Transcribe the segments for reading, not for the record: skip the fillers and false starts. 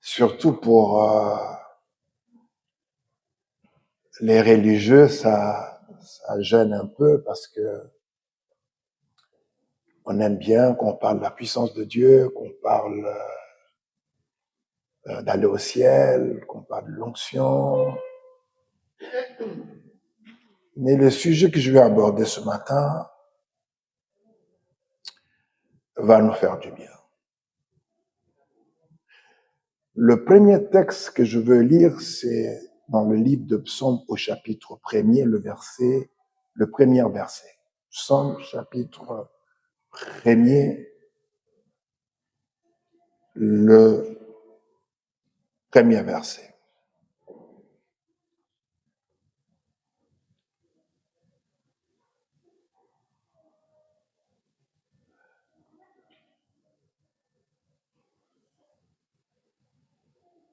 Surtout pour les religieux, ça gêne un peu parce que on aime bien qu'on parle de la puissance de Dieu, qu'on parle d'aller au ciel, qu'on parle de l'onction. Mais le sujet que je vais aborder ce matin va nous faire du bien. Le premier texte que je veux lire, c'est dans le livre de Psaume au chapitre 1er, le premier verset. Psaume chapitre 1er, le premier verset.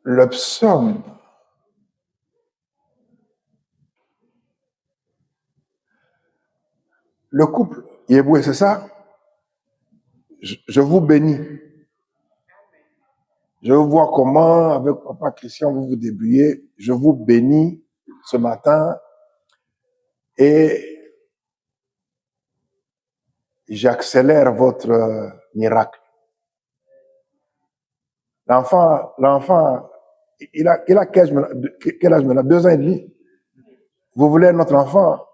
Le psaume, le couple Yéboué, c'est ça? Je vous bénis. Je veux voir comment, avec Papa Christian, vous vous débrouillez. Je vous bénis ce matin et j'accélère votre miracle. L'enfant, il a quel âge maintenant? 2 ans et demi. Vous voulez un autre enfant?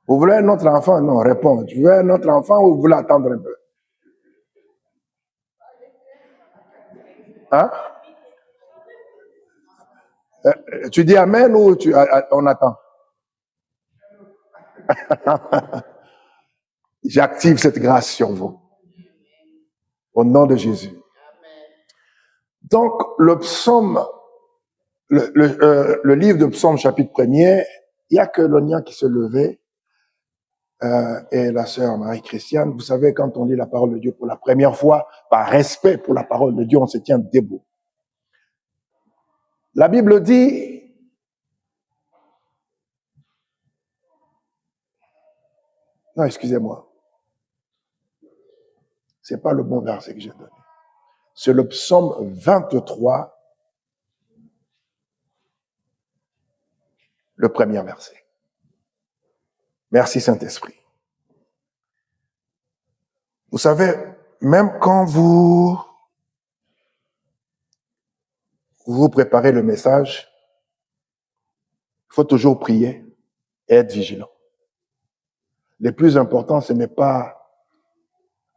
Vous voulez un autre enfant? Non, réponds. Tu veux un autre enfant ou vous voulez attendre un peu? Hein? Tu dis amen ou on attend? J'active cette grâce sur vous. Au nom de Jésus. Donc, le psaume, le livre de Psaume chapitre 1er, il n'y a que l'oignon qui se levait et la sœur Marie-Christiane. Vous savez, quand on lit la parole de Dieu pour la première fois, par respect pour la parole de Dieu, on se tient debout. La Bible dit, non, excusez-moi, c'est pas le bon verset que j'ai donné. C'est le psaume 23, le premier verset. Merci Saint-Esprit. Vous savez, même quand vous préparez le message, il faut toujours prier et être vigilant. Le plus important, ce n'est pas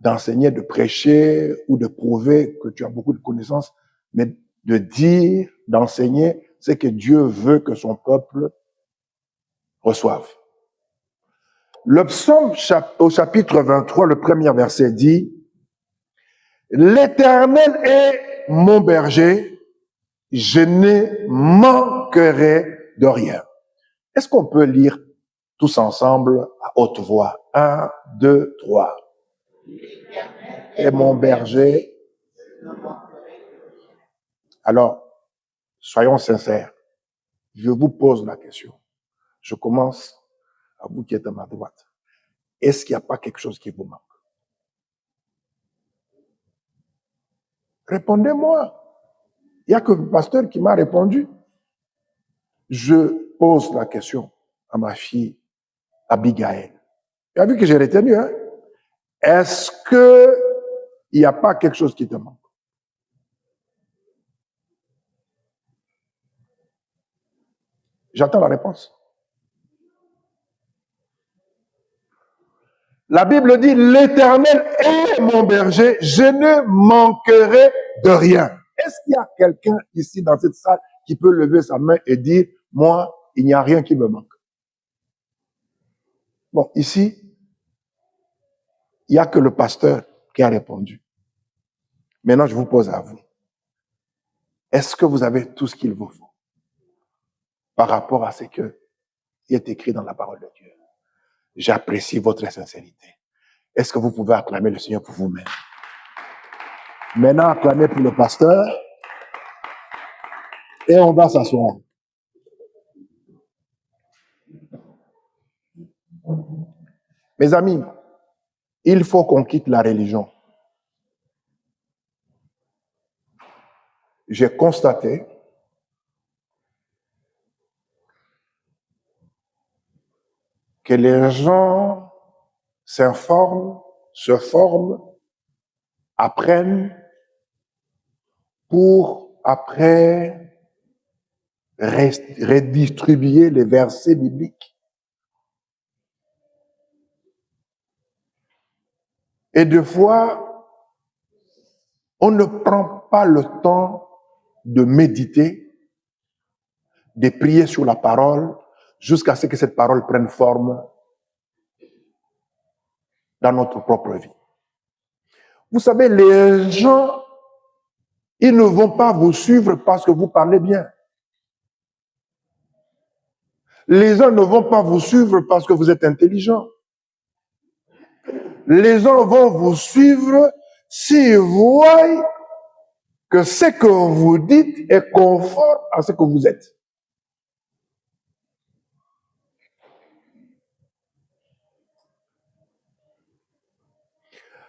d'enseigner, de prêcher ou de prouver que tu as beaucoup de connaissances, mais de dire, d'enseigner ce que Dieu veut que son peuple reçoive. Le psaume au chapitre 23, le premier verset dit, « L'Éternel est mon berger, je ne manquerai de rien. » Est-ce qu'on peut lire tous ensemble à haute voix? 1, 2, 3. Et mon berger. Alors, soyons sincères. Je vous pose la question. Je commence à vous qui êtes à ma droite. Est-ce qu'il n'y a pas quelque chose qui vous manque? Répondez-moi. Il n'y a que le pasteur qui m'a répondu. Je pose la question à ma fille Abigail. Tu as vu que j'ai retenu, hein? Est-ce qu'il n'y a pas quelque chose qui te manque? J'attends la réponse. La Bible dit, l'Éternel est mon berger, je ne manquerai de rien. Est-ce qu'il y a quelqu'un ici dans cette salle qui peut lever sa main et dire, moi, il n'y a rien qui me manque? Bon, ici, il n'y a que le pasteur qui a répondu. Maintenant, je vous pose à vous. Est-ce que vous avez tout ce qu'il vous faut par rapport à ce qui est écrit dans la parole de Dieu? J'apprécie votre sincérité. Est-ce que vous pouvez acclamer le Seigneur pour vous-même? Maintenant, acclamez pour le pasteur et on va s'asseoir. Mes amis, il faut qu'on quitte la religion. j'ai constaté que les gens s'informent, se forment, apprennent pour après redistribuer les versets bibliques. Et des fois, on ne prend pas le temps de méditer, de prier sur la parole, jusqu'à ce que cette parole prenne forme dans notre propre vie. Vous savez, les gens, ils ne vont pas vous suivre parce que vous parlez bien. Les gens ne vont pas vous suivre parce que vous êtes intelligent. Les gens vont vous suivre s'ils voient que ce que vous dites est conforme à ce que vous êtes.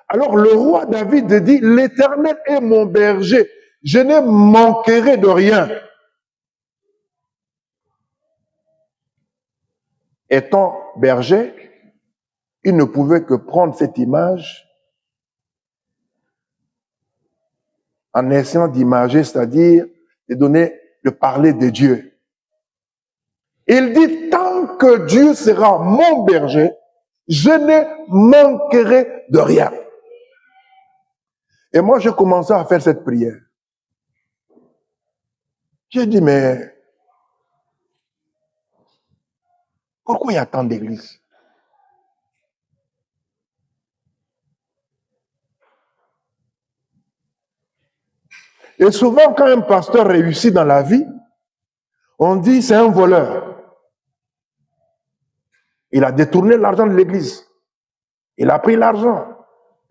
Alors le roi David dit, l'Éternel est mon berger, je ne manquerai de rien. Étant berger, il ne pouvait que prendre cette image en essayant d'imager, c'est-à-dire de parler de Dieu. Il dit, tant que Dieu sera mon berger, je ne manquerai de rien. Et moi, j'ai commencé à faire cette prière. J'ai dit, mais pourquoi il y a tant d'églises? Et souvent, quand un pasteur réussit dans la vie, on dit c'est un voleur. Il a détourné l'argent de l'église. Il a pris l'argent.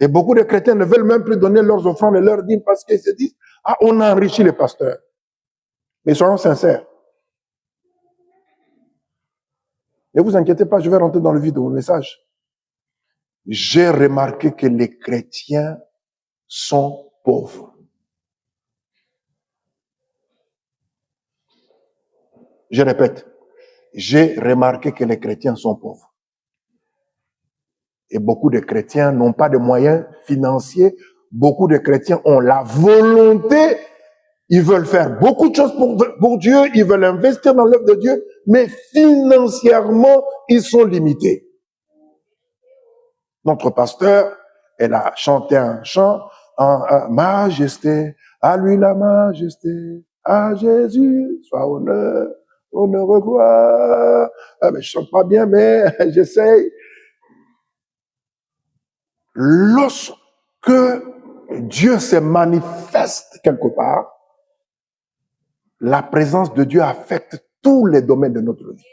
Et beaucoup de chrétiens ne veulent même plus donner leurs offrandes et leurs dîmes parce qu'ils se disent, ah, on a enrichi les pasteurs. Mais soyons sincères. Ne vous inquiétez pas, je vais rentrer dans le vif de mon message. J'ai remarqué que les chrétiens sont pauvres. Je répète, j'ai remarqué que les chrétiens sont pauvres. Et beaucoup de chrétiens n'ont pas de moyens financiers. Beaucoup de chrétiens ont la volonté. Ils veulent faire beaucoup de choses pour Dieu. Ils veulent investir dans l'œuvre de Dieu. Mais financièrement, ils sont limités. Notre pasteur, elle a chanté un chant en majesté, à lui la majesté, à Jésus, soit honneur, honneur, gloire. Ah, mais je chante pas bien, mais j'essaye. Lorsque Dieu se manifeste quelque part, la présence de Dieu affecte tous les domaines de notre vie.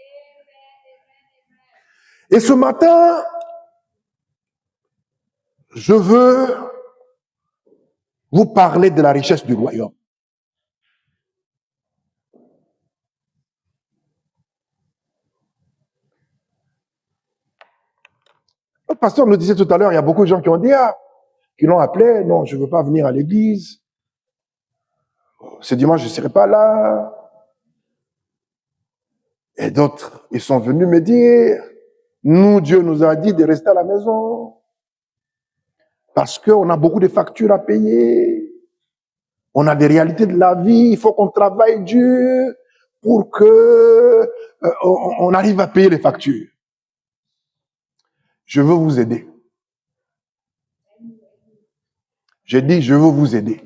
Et ce matin, je veux vous parler de la richesse du royaume. Le pasteur nous disait tout à l'heure, il y a beaucoup de gens qui ont dit, qui l'ont appelé, non, je ne veux pas venir à l'église. Ce dimanche, je ne serai pas là. Et d'autres, ils sont venus me dire, nous, Dieu nous a dit de rester à la maison. Parce qu'on a beaucoup de factures à payer. On a des réalités de la vie. Il faut qu'on travaille dur pour que on arrive à payer les factures. Je veux vous aider. J'ai dit, je veux vous aider.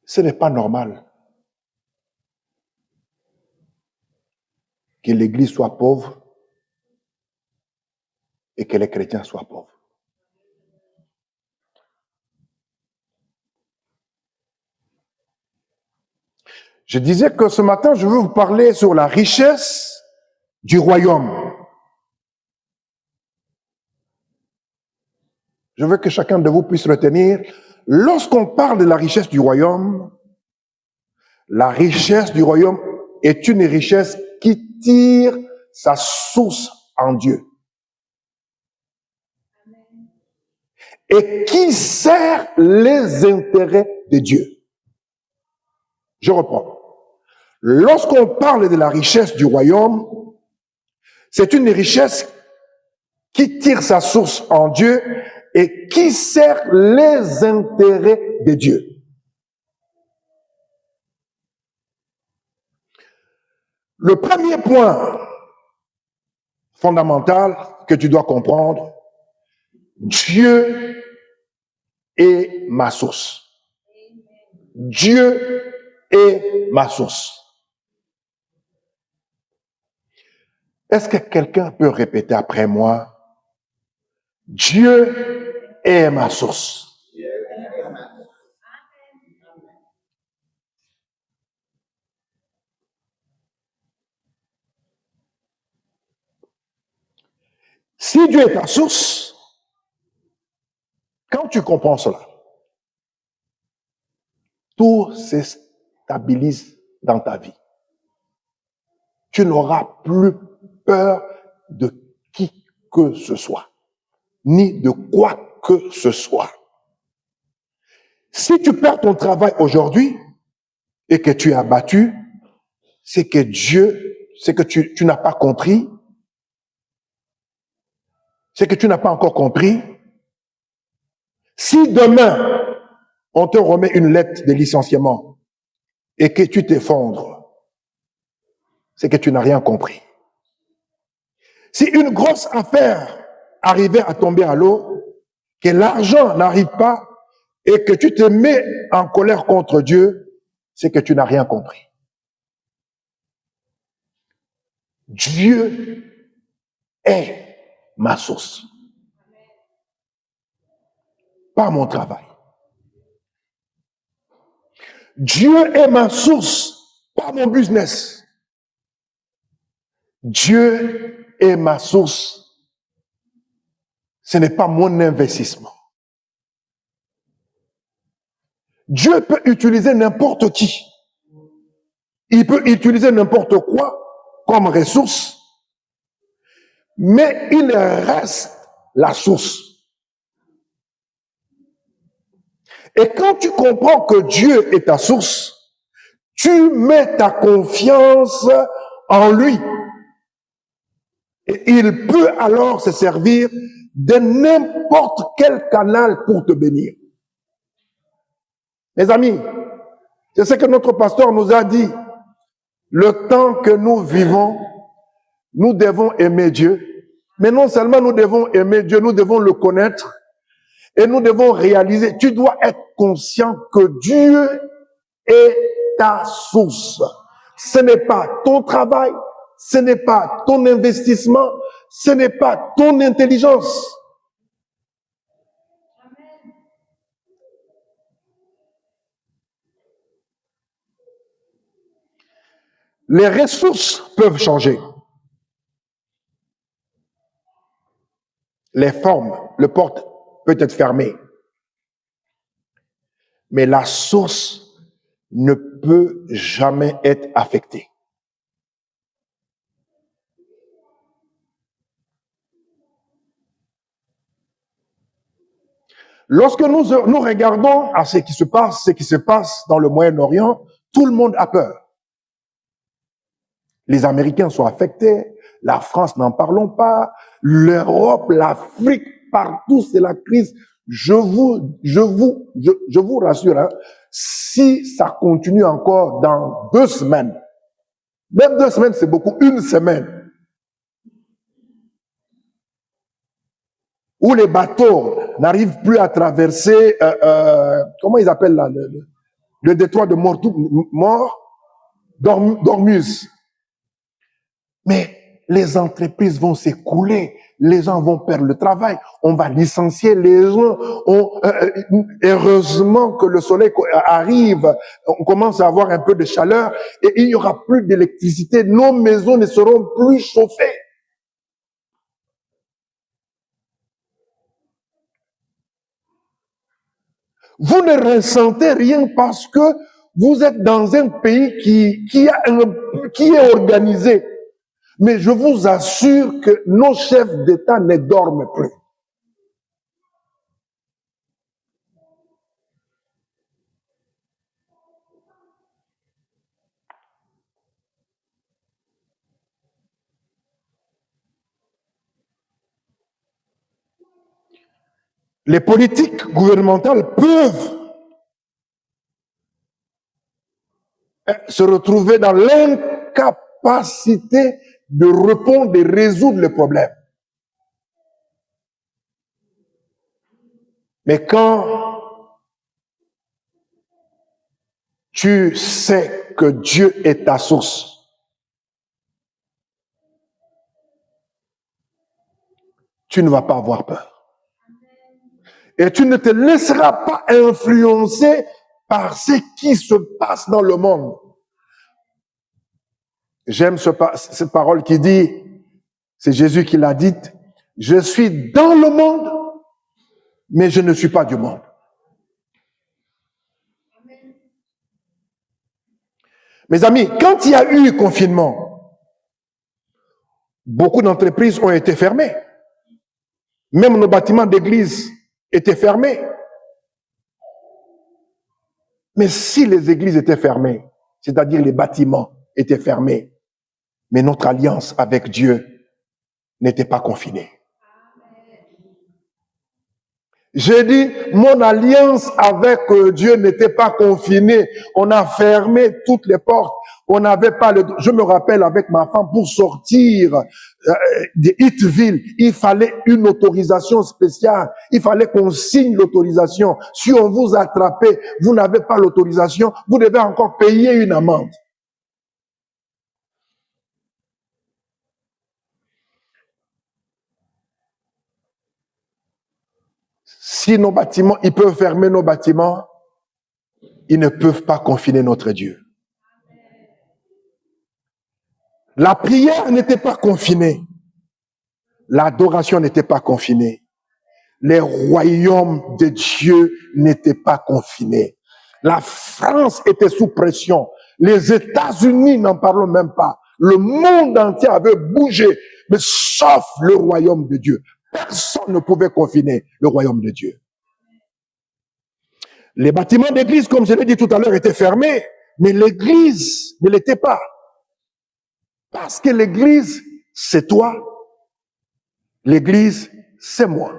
Ce n'est pas normal que l'Église soit pauvre et que les chrétiens soient pauvres. Je disais que ce matin, je veux vous parler sur la richesse du royaume. Je veux que chacun de vous puisse retenir Lorsqu'on parle de la richesse du royaume est une richesse qui tire sa source en Dieu et qui sert les intérêts de Dieu. Je reprends. Lorsqu'on parle de la richesse du royaume, c'est une richesse qui tire sa source en Dieu et qui sert les intérêts de Dieu. Le premier point fondamental que tu dois comprendre, Dieu est ma source. Dieu est ma source. Est-ce que quelqu'un peut répéter après moi? Dieu est ma source. Si Dieu est ta source, quand tu comprends cela, tout se stabilise dans ta vie. Tu n'auras plus peur de qui que ce soit, ni de quoi que ce soit. Si tu perds ton travail aujourd'hui et que tu es abattu, c'est que tu n'as pas compris, c'est que tu n'as pas encore compris. Si demain, on te remet une lettre de licenciement et que tu t'effondres, c'est que tu n'as rien compris. Si une grosse affaire arrivait à tomber à l'eau, que l'argent n'arrive pas et que tu te mets en colère contre Dieu, c'est que tu n'as rien compris. Dieu est ma source. Pas mon travail. Dieu est ma source, pas mon business. Dieu est ma source. Ce n'est pas mon investissement. Dieu peut utiliser n'importe qui. Il peut utiliser n'importe quoi comme ressource, mais il reste la source. Et quand tu comprends que Dieu est ta source, tu mets ta confiance en lui. Et il peut alors se servir de n'importe quel canal pour te bénir. Mes amis, c'est ce que notre pasteur nous a dit. Le temps que nous vivons, nous devons aimer Dieu. Mais non seulement nous devons aimer Dieu, nous devons le connaître et nous devons réaliser. Tu dois être conscient que Dieu est ta source. Ce n'est pas ton travail, ce n'est pas ton investissement, ce n'est pas ton intelligence. Les ressources peuvent changer. Les formes, le porte peut être fermé. Mais la source ne peut jamais être affectée. Lorsque nous regardons à ce qui se passe dans le Moyen-Orient, tout le monde a peur. Les Américains sont affectés, la France, n'en parlons pas, l'Europe, l'Afrique, partout, c'est la crise. Je vous rassure, hein, si ça continue encore dans 2 semaines, même 2 semaines, c'est beaucoup, 1 semaine, où les bateaux n'arrivent plus à traverser, comment ils appellent là, le détroit de Dormuz. Mais les entreprises vont s'écouler, les gens vont perdre le travail, on va licencier les gens. Heureusement que le soleil arrive, on commence à avoir un peu de chaleur et il n'y aura plus d'électricité, nos maisons ne seront plus chauffées. Vous ne ressentez rien parce que vous êtes dans un pays qui est organisé. Mais je vous assure que nos chefs d'État ne dorment plus. Les politiques gouvernementales peuvent se retrouver dans l'incapacité de répondre, de résoudre les problèmes. Mais quand tu sais que Dieu est ta source, tu ne vas pas avoir peur. Et tu ne te laisseras pas influencer par ce qui se passe dans le monde. J'aime cette parole qui dit, c'est Jésus qui l'a dite, je suis dans le monde, mais je ne suis pas du monde. Mes amis, quand il y a eu confinement, beaucoup d'entreprises ont été fermées. Même nos bâtiments d'église étaient fermés. Mais si les églises étaient fermées, c'est-à-dire les bâtiments étaient fermés, mais notre alliance avec Dieu n'était pas confinée. J'ai dit, mon alliance avec Dieu n'était pas confinée. On a fermé toutes les portes. On n'avait pas le... Je me rappelle avec ma femme, pour sortir de Hitville, il fallait une autorisation spéciale. Il fallait qu'on signe l'autorisation. Si on vous attrapait, vous n'avez pas l'autorisation, vous devez encore payer une amende. Si nos bâtiments, ils peuvent fermer nos bâtiments, ils ne peuvent pas confiner notre Dieu. La prière n'était pas confinée. L'adoration n'était pas confinée. Les royaumes de Dieu n'étaient pas confinés. La France était sous pression. Les États-Unis, n'en parlons même pas. Le monde entier avait bougé, mais sauf le royaume de Dieu. Personne ne pouvait confiner le royaume de Dieu. Les bâtiments d'église, comme je l'ai dit tout à l'heure, étaient fermés, mais l'église ne l'était pas. Parce que l'église, c'est toi. L'église, c'est moi.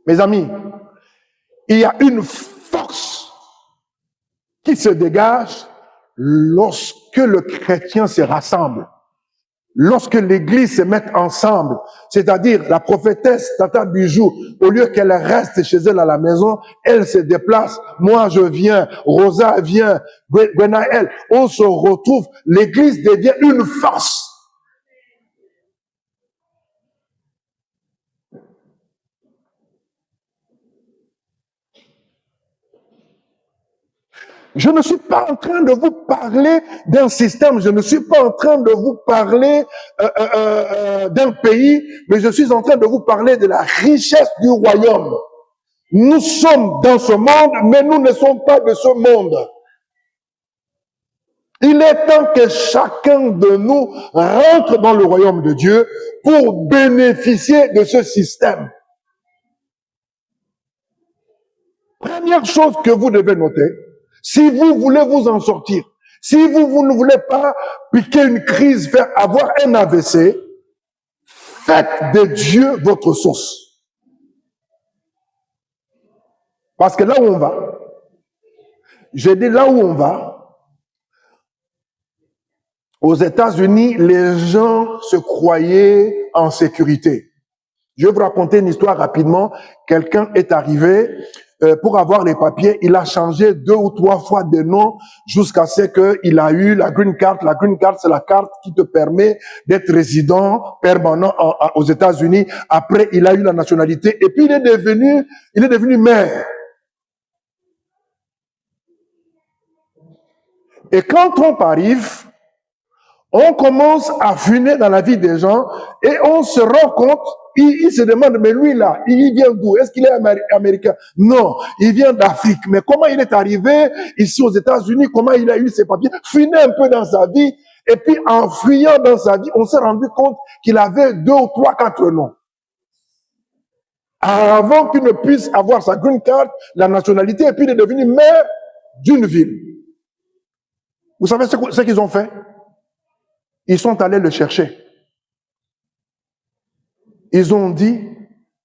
Mes amis, il y a une force qui se dégage lorsque le chrétien se rassemble. Lorsque l'église se met ensemble, c'est-à-dire la prophétesse Tata Bijou, au lieu qu'elle reste chez elle à la maison, elle se déplace. Moi, je viens. Rosa vient. Gwenaël. On se retrouve. L'église devient une force. Je ne suis pas en train de vous parler d'un système, je ne suis pas en train de vous parler d'un pays, mais je suis en train de vous parler de la richesse du royaume. Nous sommes dans ce monde, mais nous ne sommes pas de ce monde. Il est temps que chacun de nous rentre dans le royaume de Dieu pour bénéficier de ce système. Première chose que vous devez noter, si vous voulez vous en sortir, si vous ne voulez pas piquer une crise, faire avoir un AVC, faites de Dieu votre source. Parce que là où on va, j'ai dit là où on va, aux États-Unis, les gens se croyaient en sécurité. Je vais vous raconter une histoire rapidement. Quelqu'un est arrivé pour avoir les papiers. Il a changé 2 ou 3 fois de nom jusqu'à ce qu'il a eu la green card. La green card, c'est la carte qui te permet d'être résident permanent aux États-Unis. Après, il a eu la nationalité et puis il est devenu maire. Et quand Trump arrive, On commence à funer dans la vie des gens et on se rend compte, il se demande, mais lui là, il vient d'où? Est-ce qu'il est américain? Non, il vient d'Afrique. Mais comment il est arrivé ici aux États-Unis? Comment il a eu ses papiers? Funer un peu dans sa vie. Et puis en fuyant dans sa vie, on s'est rendu compte qu'il avait 2 ou 3, 4 noms. Avant qu'il ne puisse avoir sa green card, la nationalité, et puis il est devenu maire d'une ville. Vous savez ce qu'ils ont fait? Ils sont allés le chercher. Ils ont dit,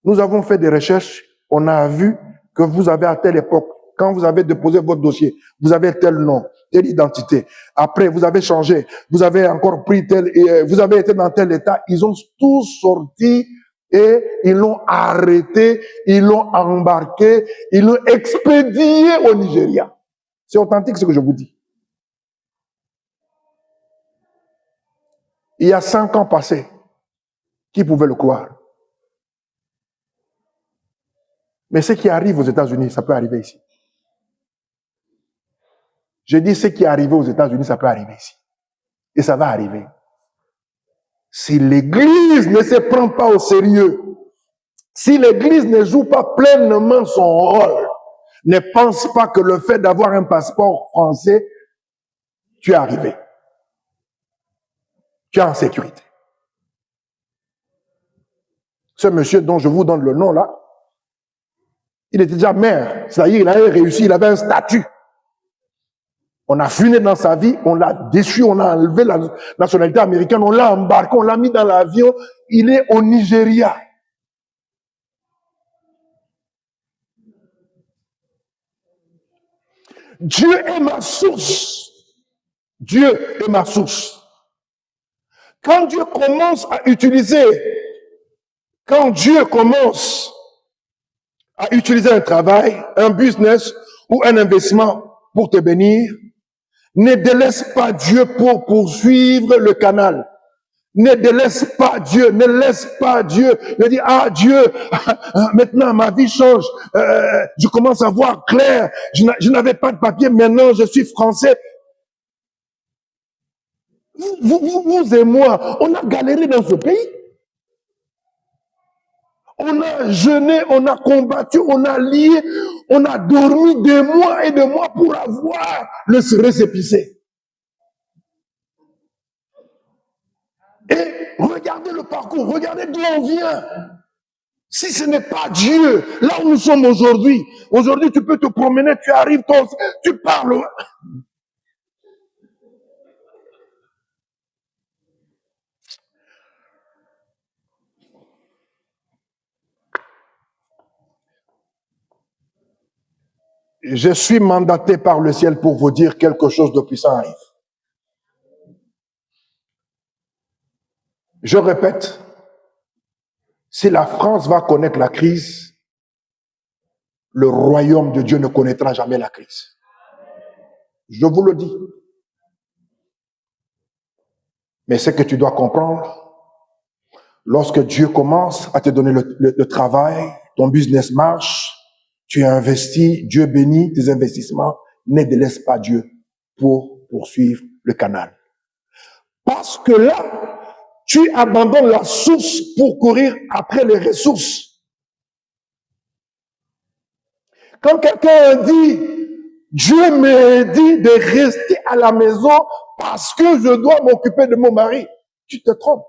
nous avons fait des recherches, on a vu que vous avez à telle époque, quand vous avez déposé votre dossier, vous avez tel nom, telle identité. Après, vous avez changé, vous avez encore pris tel, vous avez été dans tel état. Ils ont tous sorti et ils l'ont arrêté, ils l'ont embarqué, ils l'ont expédié au Nigeria. C'est authentique ce que je vous dis. Il y a 5 ans passés, qui pouvait le croire? Mais ce qui arrive aux États-Unis, ça peut arriver ici. Je dis ce qui est arrivé aux États-Unis, ça peut arriver ici. Et ça va arriver. Si l'Église ne se prend pas au sérieux, si l'Église ne joue pas pleinement son rôle, ne pense pas que le fait d'avoir un passeport français, tu es arrivé. Tu es en sécurité. Ce monsieur dont je vous donne le nom là, il était déjà maire. C'est-à-dire il avait réussi, il avait un statut. On a funé dans sa vie, on l'a déchu, on a enlevé la nationalité américaine, on l'a embarqué, on l'a mis dans l'avion. Il est au Nigeria. Dieu est ma source. Dieu est ma source. Quand Dieu commence à utiliser un travail, un business ou un investissement pour te bénir, ne délaisse pas Dieu pour poursuivre le canal. Ne délaisse pas Dieu, ne laisse pas Dieu. Ne dis, ah Dieu, maintenant ma vie change, je commence à voir clair, je n'avais pas de papier, maintenant je suis français. Vous et moi, on a galéré dans ce pays. On a jeûné, on a combattu, on a lié, on a dormi des mois et des mois pour avoir le récépissé. Et regardez le parcours, regardez d'où on vient. Si ce n'est pas Dieu, là où nous sommes aujourd'hui, tu peux te promener, tu arrives, tu parles. Je suis mandaté par le ciel pour vous dire quelque chose de puissant arrive. Je répète, si la France va connaître la crise, le royaume de Dieu ne connaîtra jamais la crise. Je vous le dis. Mais ce que tu dois comprendre, lorsque Dieu commence à te donner le travail, ton business marche, tu investis, Dieu bénit tes investissements, ne délaisse pas Dieu pour poursuivre le canal. Parce que là, tu abandonnes la source pour courir après les ressources. Quand quelqu'un dit, Dieu me dit de rester à la maison parce que je dois m'occuper de mon mari, tu te trompes.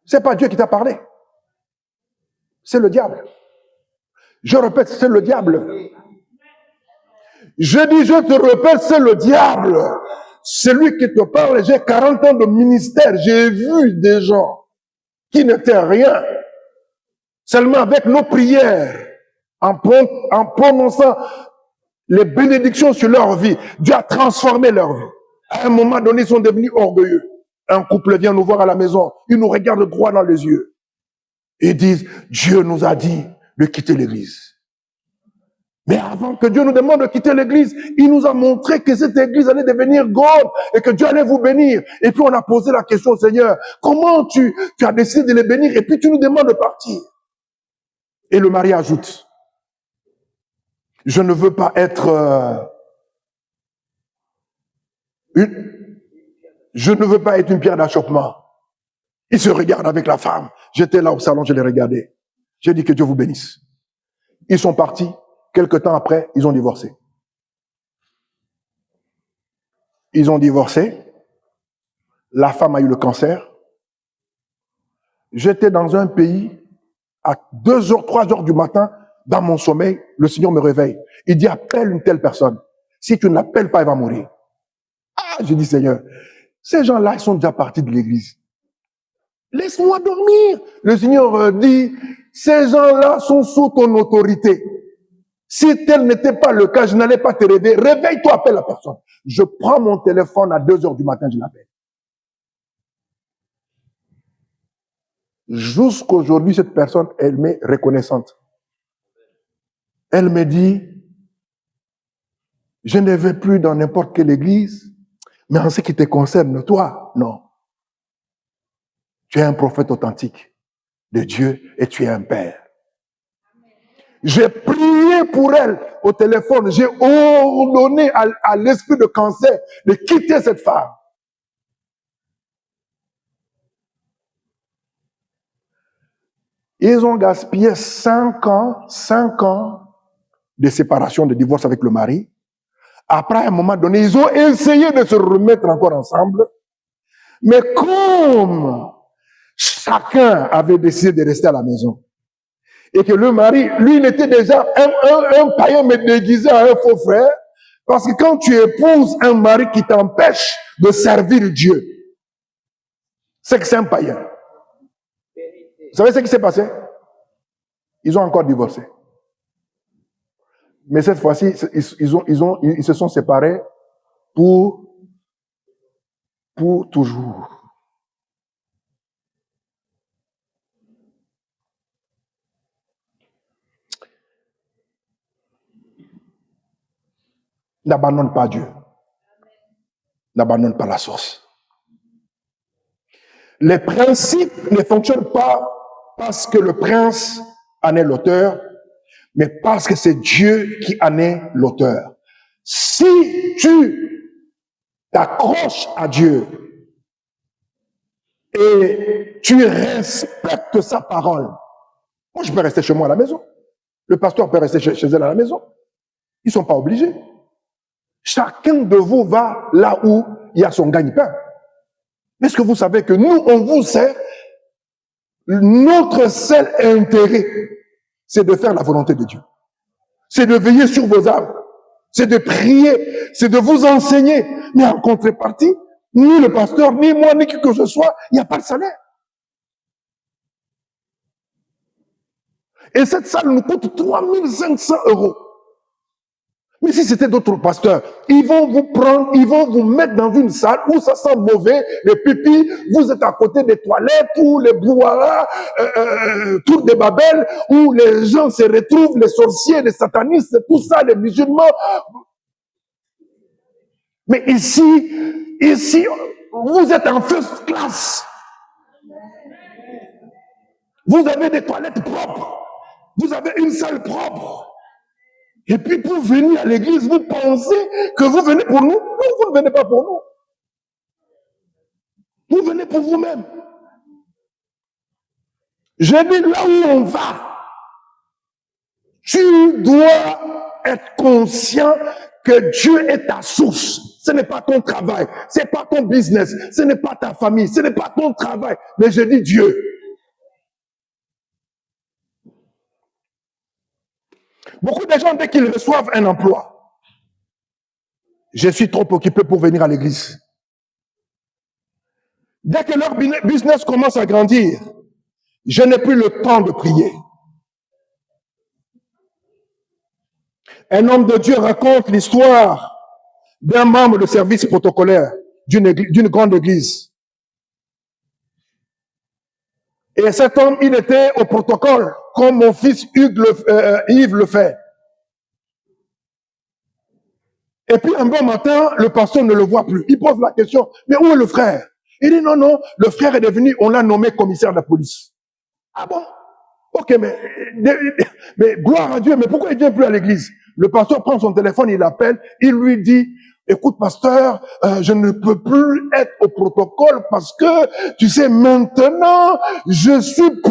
C'est pas Dieu qui t'a parlé. C'est le diable. Je répète, c'est le diable. Je dis, je te répète, c'est le diable. C'est lui qui te parle. J'ai 40 ans de ministère. J'ai vu des gens qui n'étaient rien. Seulement avec nos prières, en prononçant les bénédictions sur leur vie, Dieu a transformé leur vie. À un moment donné, ils sont devenus orgueilleux. Un couple vient nous voir à la maison. Ils nous regardent droit dans les yeux. Ils disent, Dieu nous a dit de quitter l'église. Mais avant que Dieu nous demande de quitter l'église, il nous a montré que cette église allait devenir grande et que Dieu allait vous bénir. Et puis on a posé la question au Seigneur, comment tu as décidé de les bénir et puis tu nous demandes de partir. Et le mari ajoute, je ne veux pas être Je ne veux pas être une pierre d'achoppement. Ils se regardent avec la femme. J'étais là au salon, je les regardais. J'ai dit que Dieu vous bénisse. Ils sont partis. Quelque temps après, ils ont divorcé. Ils ont divorcé. La femme a eu le cancer. J'étais dans un pays, à 2h, 3h du matin, dans mon sommeil, le Seigneur me réveille. Il dit, appelle une telle personne. Si tu ne l'appelles pas, elle va mourir. Ah, j'ai dit, Seigneur, ces gens-là, ils sont déjà partis de l'église. Laisse-moi dormir. Le Seigneur dit, ces gens-là sont sous ton autorité. Si tel n'était pas le cas, je n'allais pas te réveiller. Réveille-toi, appelle la personne. Je prends mon téléphone à 2h du matin, je l'appelle. Jusqu'aujourd'hui, cette personne, elle m'est reconnaissante. Elle me dit, je ne vais plus dans n'importe quelle église, mais en ce qui te concerne, toi, non. Tu es un prophète authentique de Dieu et tu es un père. J'ai prié pour elle au téléphone. J'ai ordonné à l'esprit de cancer de quitter cette femme. Ils ont gaspillé 5 ans de séparation, de divorce avec le mari. Après, à un moment donné, ils ont essayé de se remettre encore ensemble. Mais comme chacun avait décidé de rester à la maison, et que le mari, lui, il était déjà un païen, mais déguisé en un faux frère, parce que quand tu épouses un mari qui t'empêche de servir Dieu, c'est que c'est un païen. Vous savez ce qui s'est passé? Ils ont encore divorcé. Mais cette fois-ci, ils se sont séparés pour toujours. N'abandonne pas Dieu. N'abandonne pas la source. Les principes ne fonctionnent pas parce que le prince en est l'auteur, mais parce que c'est Dieu qui en est l'auteur. Si tu t'accroches à Dieu et tu respectes sa parole, moi je peux rester chez moi à la maison. Le pasteur peut rester chez elle à la maison. Ils ne sont pas obligés. Chacun de vous va là où il y a son gagne-pain. Mais est-ce que vous savez que nous, on vous sert, notre seul intérêt, c'est de faire la volonté de Dieu. C'est de veiller sur vos âmes. C'est de prier. C'est de vous enseigner. Mais en contrepartie, ni le pasteur, ni moi, ni qui que ce soit, il n'y a pas de salaire. Et cette salle nous coûte 3500 €. Mais si c'était d'autres pasteurs, ils vont vous prendre, ils vont vous mettre dans une salle où ça sent mauvais, les pipis, vous êtes à côté des toilettes, où les brouhaha, tour de Babel, où les gens se retrouvent, les sorciers, les satanistes, tout ça, les musulmans. Mais ici, vous êtes en first class. Vous avez des toilettes propres. Vous avez une salle propre. Et puis pour venir à l'église, vous pensez que vous venez pour nous? Non, vous ne venez pas pour nous. Vous venez pour vous-même. Je dis là où on va, tu dois être conscient que Dieu est ta source. Ce n'est pas ton travail, ce n'est pas ton business, ce n'est pas ta famille, ce n'est pas ton travail. Mais je dis Dieu. Beaucoup de gens, dès qu'ils reçoivent un emploi, je suis trop occupé pour venir à l'église. Dès que leur business commence à grandir, je n'ai plus le temps de prier. Un homme de Dieu raconte l'histoire d'un membre de service protocolaire d'une grande église. Et cet homme, il était au protocole, comme mon fils Yves le fait. Et puis un bon matin, le pasteur ne le voit plus. Il pose la question, mais où est le frère? Il dit non, le frère est devenu, on l'a nommé commissaire de la police. Ah bon? Ok, mais gloire à Dieu, mais pourquoi il ne vient plus à l'église? Le pasteur prend son téléphone, il l'appelle, il lui dit, écoute, pasteur, je ne peux plus être au protocole parce que, tu sais, maintenant, je suis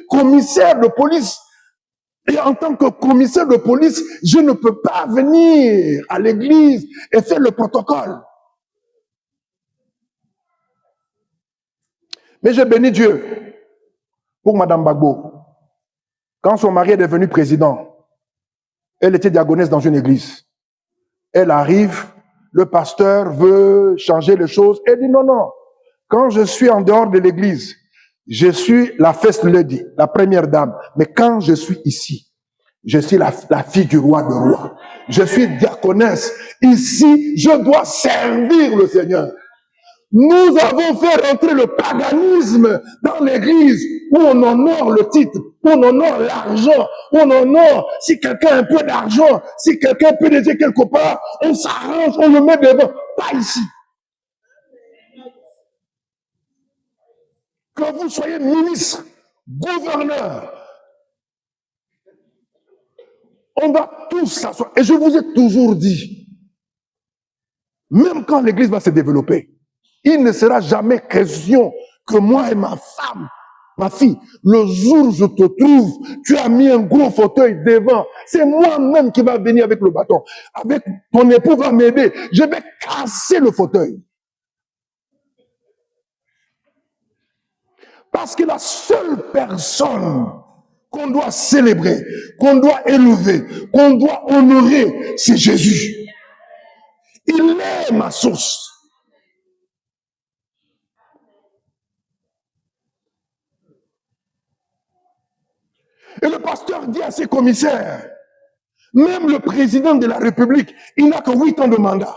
commissaire de police. Et en tant que commissaire de police, je ne peux pas venir à l'église et faire le protocole. Mais j'ai béni Dieu pour Madame Gbagbo. Quand son mari est devenu président, elle était diaconesse dans une église. Elle arrive, le pasteur veut changer les choses. Elle dit non. Quand je suis en dehors de l'église, je suis la first lady, la première dame. Mais quand je suis ici, je suis la fille du roi de rois. Je suis diaconesse. Ici, je dois servir le Seigneur. Nous avons fait rentrer le paganisme dans l'église où on honore le titre, où on honore l'argent, où on honore si quelqu'un a un peu d'argent, si quelqu'un peut aider quelque part, on s'arrange, on le met devant. Pas ici. Que vous soyez ministre, gouverneur, on va tous s'asseoir. Et je vous ai toujours dit, même quand l'église va se développer, il ne sera jamais question que moi et ma femme, ma fille, le jour où je te trouve, tu as mis un gros fauteuil devant. C'est moi-même qui va venir avec le bâton. Avec ton époux va m'aider. Je vais casser le fauteuil. Parce que la seule personne qu'on doit célébrer, qu'on doit élever, qu'on doit honorer, c'est Jésus. Il est ma source. Et le pasteur dit à ses commissaires, même le président de la République, il n'a que 8 ans de mandat.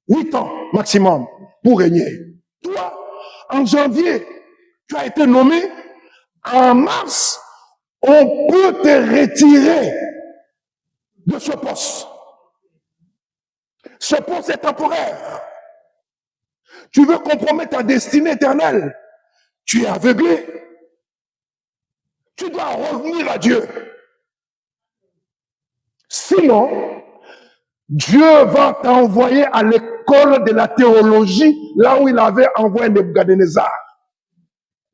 8 ans maximum pour régner. Toi, en janvier, tu as été nommé. En mars, on peut te retirer de ce poste. Ce poste est temporaire. Tu veux compromettre ta destinée éternelle. Tu es aveuglé. Tu dois revenir à Dieu. Sinon, Dieu va t'envoyer à l'école de la théologie, là où il avait envoyé Nebuchadnezzar.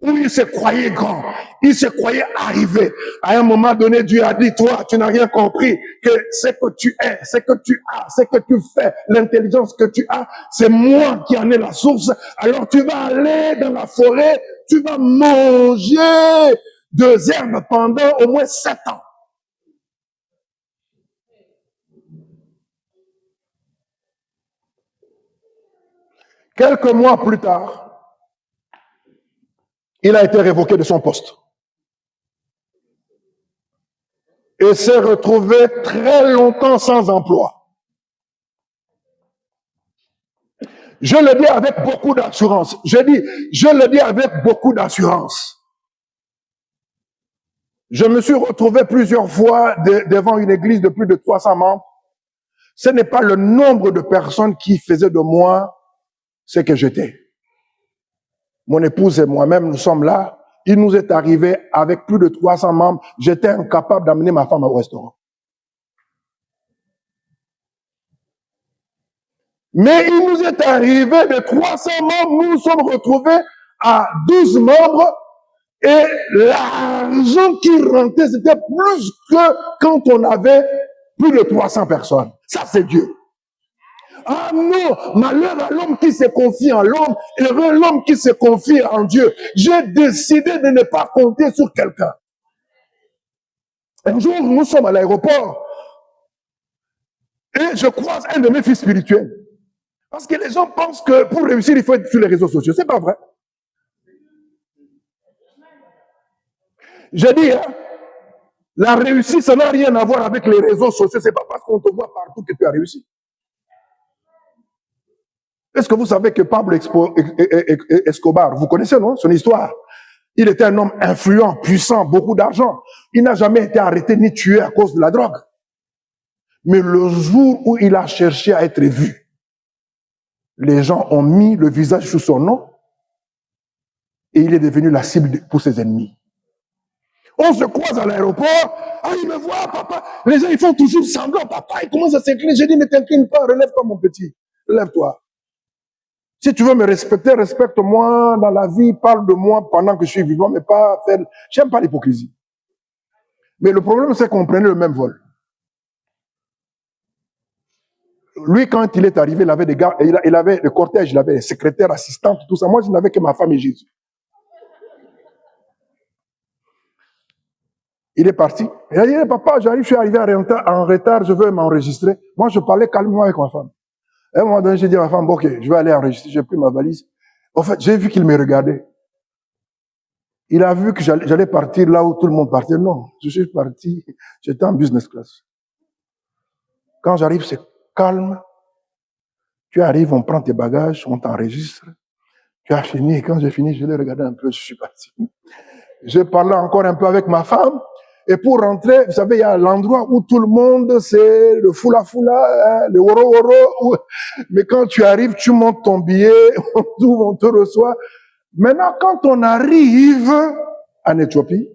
Où il se croyait grand, il se croyait arrivé. À un moment donné, Dieu a dit, toi, tu n'as rien compris, que ce que tu es, ce que tu as, ce que tu fais, l'intelligence que tu as, c'est moi qui en ai la source. Alors tu vas aller dans la forêt, tu vas manger deux herbes pendant au moins 7 ans. Quelques mois plus tard, il a été révoqué de son poste. Et s'est retrouvé très longtemps sans emploi. Je le dis avec beaucoup d'assurance. Je le dis avec beaucoup d'assurance. Je me suis retrouvé plusieurs fois devant une église de plus de 300 membres. Ce n'est pas le nombre de personnes qui faisaient de moi ce que j'étais. Mon épouse et moi-même, nous sommes là. Il nous est arrivé avec plus de 300 membres. J'étais incapable d'amener ma femme au restaurant. Mais il nous est arrivé de 300 membres, nous nous sommes retrouvés à 12 membres et l'argent qui rentrait, c'était plus que quand on avait plus de 300 personnes. Ça, c'est Dieu. Ah non, malheur à l'homme qui se confie en l'homme, heureux l'homme qui se confie en Dieu. J'ai décidé de ne pas compter sur quelqu'un. Un jour, nous sommes à l'aéroport et je croise un de mes fils spirituels. Parce que les gens pensent que pour réussir, il faut être sur les réseaux sociaux. C'est pas vrai. Je dis, hein, la réussite, ça n'a rien à voir avec les réseaux sociaux. C'est pas parce qu'on te voit partout que tu as réussi. Est-ce que vous savez que Pablo Escobar, vous connaissez, non, son histoire? Il était un homme influent, puissant, beaucoup d'argent. Il n'a jamais été arrêté ni tué à cause de la drogue. Mais le jour où il a cherché à être vu, les gens ont mis le visage sous son nom et il est devenu la cible pour ses ennemis. On se croise à l'aéroport. Ah, il me voit, papa. Les gens, ils font toujours semblant, papa. Ils commencent à s'incliner. J'ai dit, ne t'incline pas, relève-toi, mon petit. Relève-toi. Si tu veux me respecter, respecte-moi dans la vie, parle de moi pendant que je suis vivant, mais pas faire... J'aime pas l'hypocrisie. Mais le problème, c'est qu'on prenait le même vol. Lui, quand il est arrivé, il avait des gars, il avait le cortège, il avait les secrétaires, assistantes, tout ça. Moi, je n'avais que ma femme et Jésus. Il est parti. Il a dit, papa, j'arrive, je suis arrivé en retard, je veux m'enregistrer. Moi, je parlais calmement avec ma femme. À un moment donné, j'ai dit à ma femme, bon, ok, je vais aller enregistrer. J'ai pris ma valise. En fait, j'ai vu qu'il me regardait. Il a vu que j'allais partir là où tout le monde partait. Non, je suis parti, j'étais en business class. Quand j'arrive, c'est calme. Tu arrives, on prend tes bagages, on t'enregistre. Tu as fini, et quand j'ai fini, je l'ai regardé un peu, je suis parti. Je parlais encore un peu avec ma femme. Et pour rentrer, vous savez, il y a l'endroit où tout le monde, c'est le foula, hein, le woro. Mais quand tu arrives, tu montes ton billet, on te reçoit. Maintenant, quand on arrive en Éthiopie,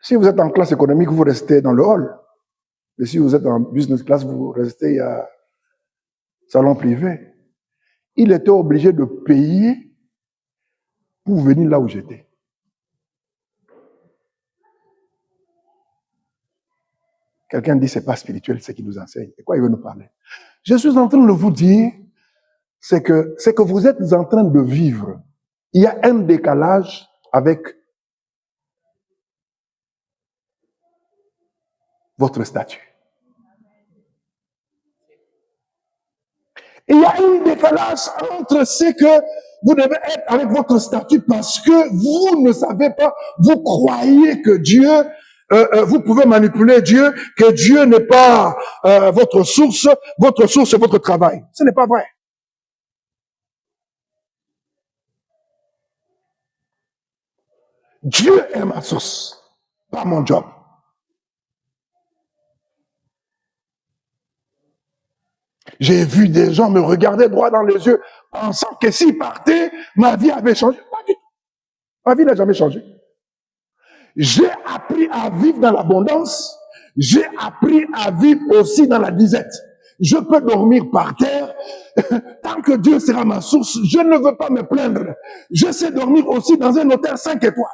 si vous êtes en classe économique, vous restez dans le hall. Et si vous êtes en business class, vous restez à salon privé. Il était obligé de payer pour venir là où j'étais. Quelqu'un dit, c'est pas spirituel, c'est qui nous enseigne. Et quoi il veut nous parler? Je suis en train de vous dire, c'est que vous êtes en train de vivre. Il y a un décalage avec votre statut. Il y a un décalage entre ce que vous devez être avec votre statut parce que vous ne savez pas, vous croyez que Dieu, vous pouvez manipuler Dieu, que Dieu n'est pas votre source c'est votre travail. Ce n'est pas vrai. Dieu est ma source, pas mon job. J'ai vu des gens me regarder droit dans les yeux, pensant que s'ils partaient, ma vie avait changé. Pas du tout. Ma vie n'a jamais changé. J'ai appris à vivre dans l'abondance. J'ai appris à vivre aussi dans la disette. Je peux dormir par terre. Tant que Dieu sera ma source, je ne veux pas me plaindre. Je sais dormir aussi dans un hôtel 5 étoiles.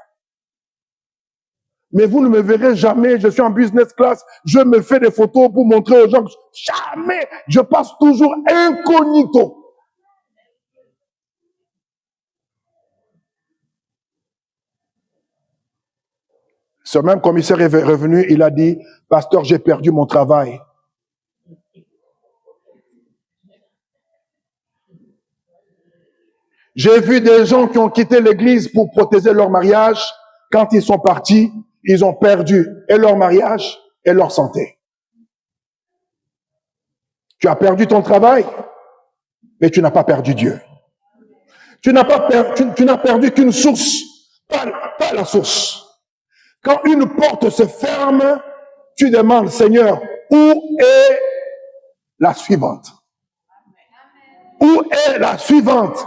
Mais vous ne me verrez jamais, je suis en business class, je me fais des photos pour montrer aux gens. Jamais, je passe toujours incognito. Ce même commissaire est revenu, il a dit, pasteur, j'ai perdu mon travail. J'ai vu des gens qui ont quitté l'église pour protéger leur mariage. Quand ils sont partis, ils ont perdu et leur mariage et leur santé. Tu as perdu ton travail, mais tu n'as pas perdu Dieu. Tu n'as perdu qu'une source, pas la source. Quand une porte se ferme, tu demandes, Seigneur, où est la suivante? Où est la suivante?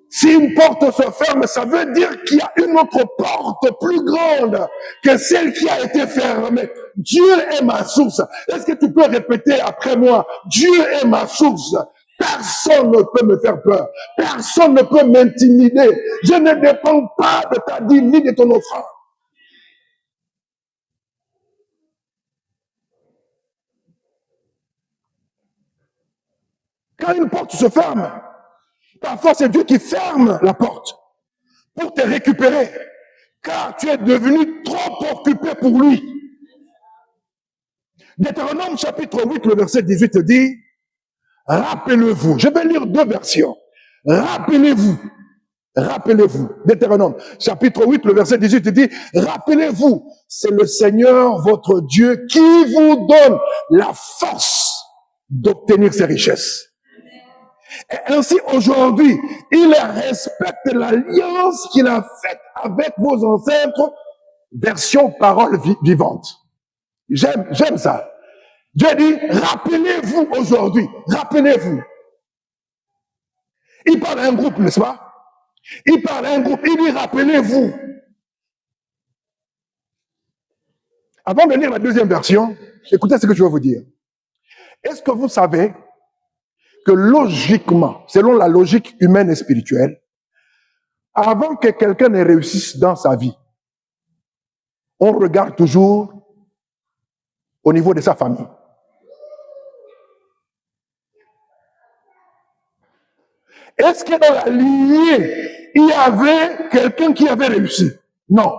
Si une porte se ferme, ça veut dire qu'il y a une autre porte plus grande que celle qui a été fermée. Dieu est ma source. Est-ce que tu peux répéter après moi? Dieu est ma source. Personne ne peut me faire peur. Personne ne peut m'intimider. Je ne dépends pas de ta dîme ni de ton offrande. Quand une porte se ferme, parfois c'est Dieu qui ferme la porte pour te récupérer, car tu es devenu trop occupé pour lui. Deutéronome chapitre 8, le verset 18 dit, rappelez-vous, je vais lire deux versions, rappelez-vous, Deutéronome chapitre 8, le verset 18 dit, rappelez-vous, c'est le Seigneur votre Dieu qui vous donne la force d'obtenir ses richesses. Et ainsi, aujourd'hui, il respecte l'alliance qu'il a faite avec vos ancêtres, version parole vivante. J'aime ça. Dieu dit, rappelez-vous aujourd'hui, rappelez-vous. Il parle à un groupe, n'est-ce pas? Il parle à un groupe, il dit rappelez-vous. Avant de lire la deuxième version, écoutez ce que je vais vous dire. Est-ce que vous savez que logiquement, selon la logique humaine et spirituelle, avant que quelqu'un ne réussisse dans sa vie, on regarde toujours au niveau de sa famille. Est-ce que dans la lignée, il y avait quelqu'un qui avait réussi? Non.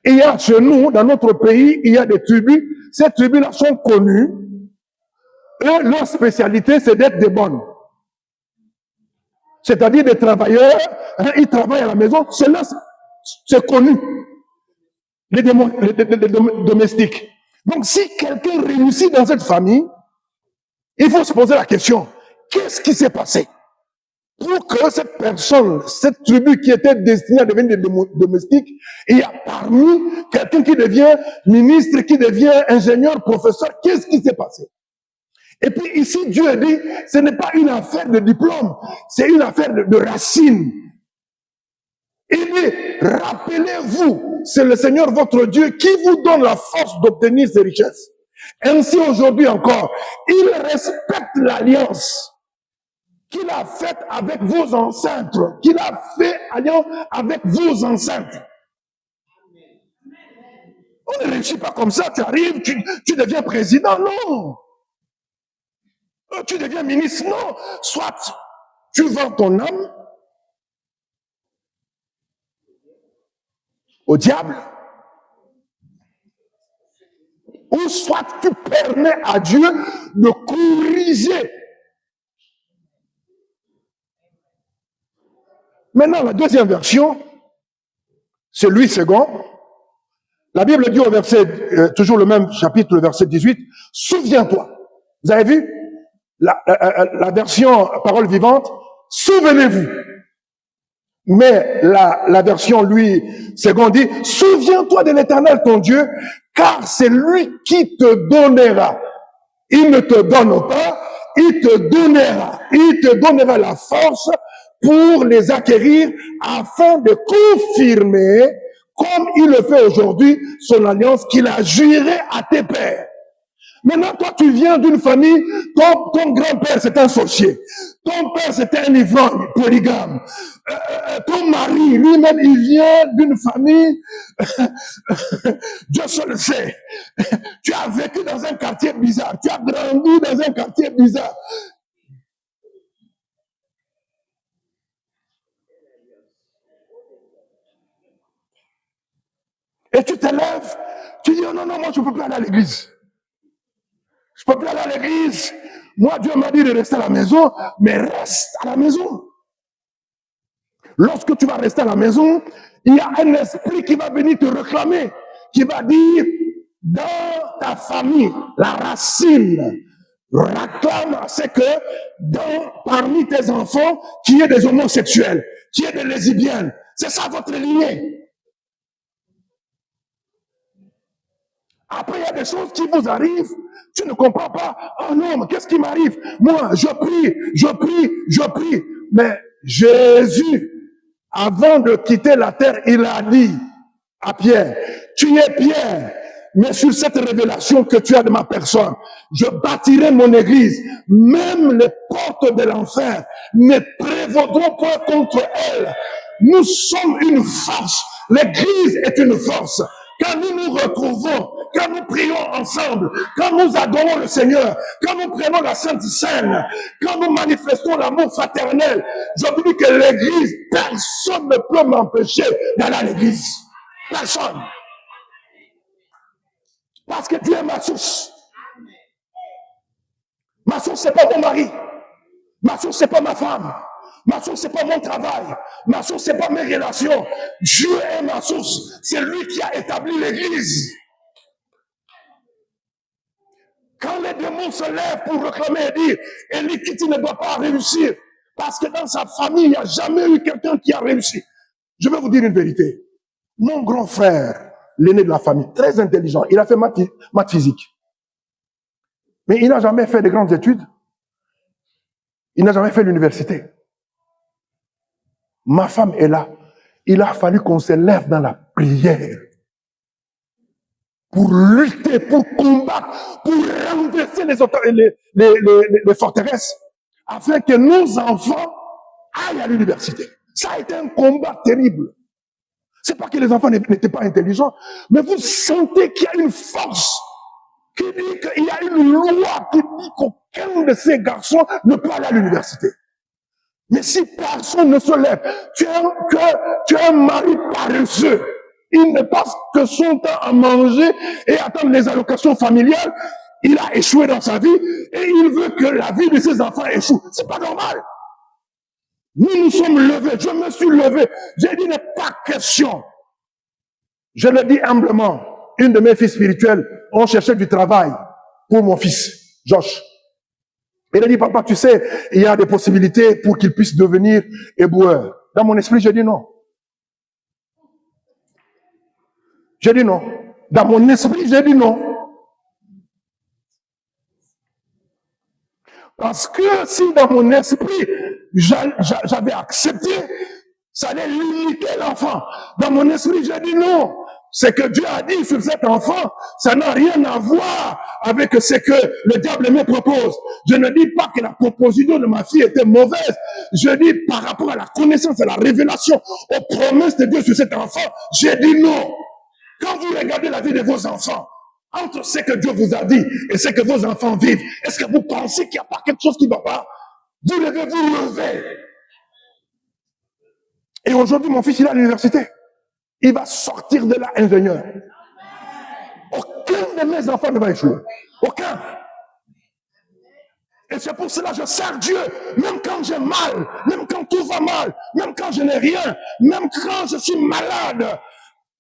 Il y a chez nous, dans notre pays, il y a des tribus. Ces tribus-là sont connues. Et leur spécialité, c'est d'être des bonnes. C'est-à-dire des travailleurs. Ils travaillent à la maison. C'est connu. Les domestiques. Donc, si quelqu'un réussit dans cette famille, il faut se poser la question, qu'est-ce qui s'est passé pour que cette personne, cette tribu qui était destinée à devenir des domestiques, il y a parmi quelqu'un qui devient ministre, qui devient ingénieur, professeur, qu'est-ce qui s'est passé? Et puis ici, Dieu dit, ce n'est pas une affaire de diplôme, c'est une affaire de racines. Il dit, rappelez-vous, c'est le Seigneur votre Dieu qui vous donne la force d'obtenir ces richesses. Ainsi aujourd'hui encore, il respecte l'alliance qu'il a faite avec vos ancêtres, qu'il a fait alliance avec vos ancêtres. On ne réussit pas comme ça, tu arrives, tu deviens président, non. Tu deviens ministre, non. Soit tu vends ton âme au diable, ou soit tu permets à Dieu de corriger. Maintenant, la deuxième version, c'est Louis II. La Bible dit au verset, toujours le même chapitre, le verset 18, souviens-toi. Vous avez vu la version parole vivante, souvenez-vous. Mais la version Louis II dit, souviens-toi de l'Éternel ton Dieu, car c'est lui qui te donnera. Il ne te donne pas, il te donnera la force pour les acquérir afin de confirmer, comme il le fait aujourd'hui, son alliance qu'il a juré à tes pères. Maintenant, toi, tu viens d'une famille, ton grand-père, c'est un sorcier. Ton père, c'était un ivrogne, polygame. Ton mari, lui-même, il vient d'une famille, Dieu seul le sait. Tu as vécu dans un quartier bizarre. Tu as grandi dans un quartier bizarre. Et tu te lèves, tu dis, oh non, moi, je ne peux plus aller à l'église. Je ne peux plus aller à l'église. Moi, Dieu m'a dit de rester à la maison, mais reste à la maison. Lorsque tu vas rester à la maison, il y a un esprit qui va venir te réclamer, qui va dire, dans ta famille, la racine réclame, c'est que parmi tes enfants, qu'il y ait des homosexuels, qu'il y ait des lesbiennes. C'est ça votre lignée. Après, il y a des choses qui vous arrivent, tu ne comprends pas. Oh non, mais qu'est-ce qui m'arrive? Moi, je prie. Mais Jésus, avant de quitter la terre, il a dit à Pierre, tu es Pierre, mais sur cette révélation que tu as de ma personne, je bâtirai mon église. Même les portes de l'enfer ne prévaudront point contre elle. Nous sommes une force. L'église est une force. Quand nous nous retrouvons, quand nous prions ensemble, quand nous adorons le Seigneur, quand nous prenons la Sainte Seine, quand nous manifestons l'amour fraternel, je vous dis que l'église, personne ne peut m'empêcher d'aller à l'église. Personne. Parce que Dieu est ma source. Ma source, c'est pas mon mari. Ma source, c'est pas ma femme. Ma source, c'est pas mon travail. Ma source, c'est pas mes relations. Dieu est ma source. C'est lui qui a établi l'église. Quand les démons se lèvent pour réclamer et dire, Eli Kitty ne doit pas réussir, parce que dans sa famille, il n'y a jamais eu quelqu'un qui a réussi. Je vais vous dire une vérité. Mon grand frère, l'aîné de la famille, très intelligent, il a fait maths physique. Mais il n'a jamais fait de grandes études. Il n'a jamais fait l'université. Ma femme est là. Il a fallu qu'on se lève dans la prière pour lutter, pour combattre, pour renverser les forteresses, afin que nos enfants aillent à l'université. Ça a été un combat terrible. C'est pas que les enfants n'étaient pas intelligents, mais vous sentez qu'il y a une force qui dit qu'il y a une loi qui dit qu'aucun de ces garçons ne peut aller à l'université. Mais si personne ne se lève, tu es un mari paresseux. Il ne passe que son temps à manger et attendre les allocations familiales. Il a échoué dans sa vie et il veut que la vie de ses enfants échoue. C'est pas normal. Nous nous sommes levés. Je me suis levé. J'ai dit, il n'est pas question. Je le dis humblement. Une de mes filles spirituelles, on cherchait du travail pour mon fils, Josh. Il a dit, papa, tu sais, il y a des possibilités pour qu'il puisse devenir éboueur. Dans mon esprit, j'ai dit non. J'ai dit non. Dans mon esprit, j'ai dit non. Parce que si dans mon esprit, j'avais accepté, ça allait limiter l'enfant. Dans mon esprit, j'ai dit non. Ce que Dieu a dit sur cet enfant, ça n'a rien à voir avec ce que le diable me propose. Je ne dis pas que la proposition de ma fille était mauvaise. Je dis par rapport à la connaissance et la révélation, aux promesses de Dieu sur cet enfant, j'ai dit non. Quand vous regardez la vie de vos enfants, entre ce que Dieu vous a dit et ce que vos enfants vivent, est-ce que vous pensez qu'il n'y a pas quelque chose qui ne va pas? Vous devez vous lever. Et aujourd'hui, mon fils, il est à l'université. Il va sortir de là ingénieur. Aucun de mes enfants ne va échouer. Aucun. Et c'est pour cela que je sers Dieu, même quand j'ai mal, même quand tout va mal, même quand je n'ai rien, même quand je suis malade.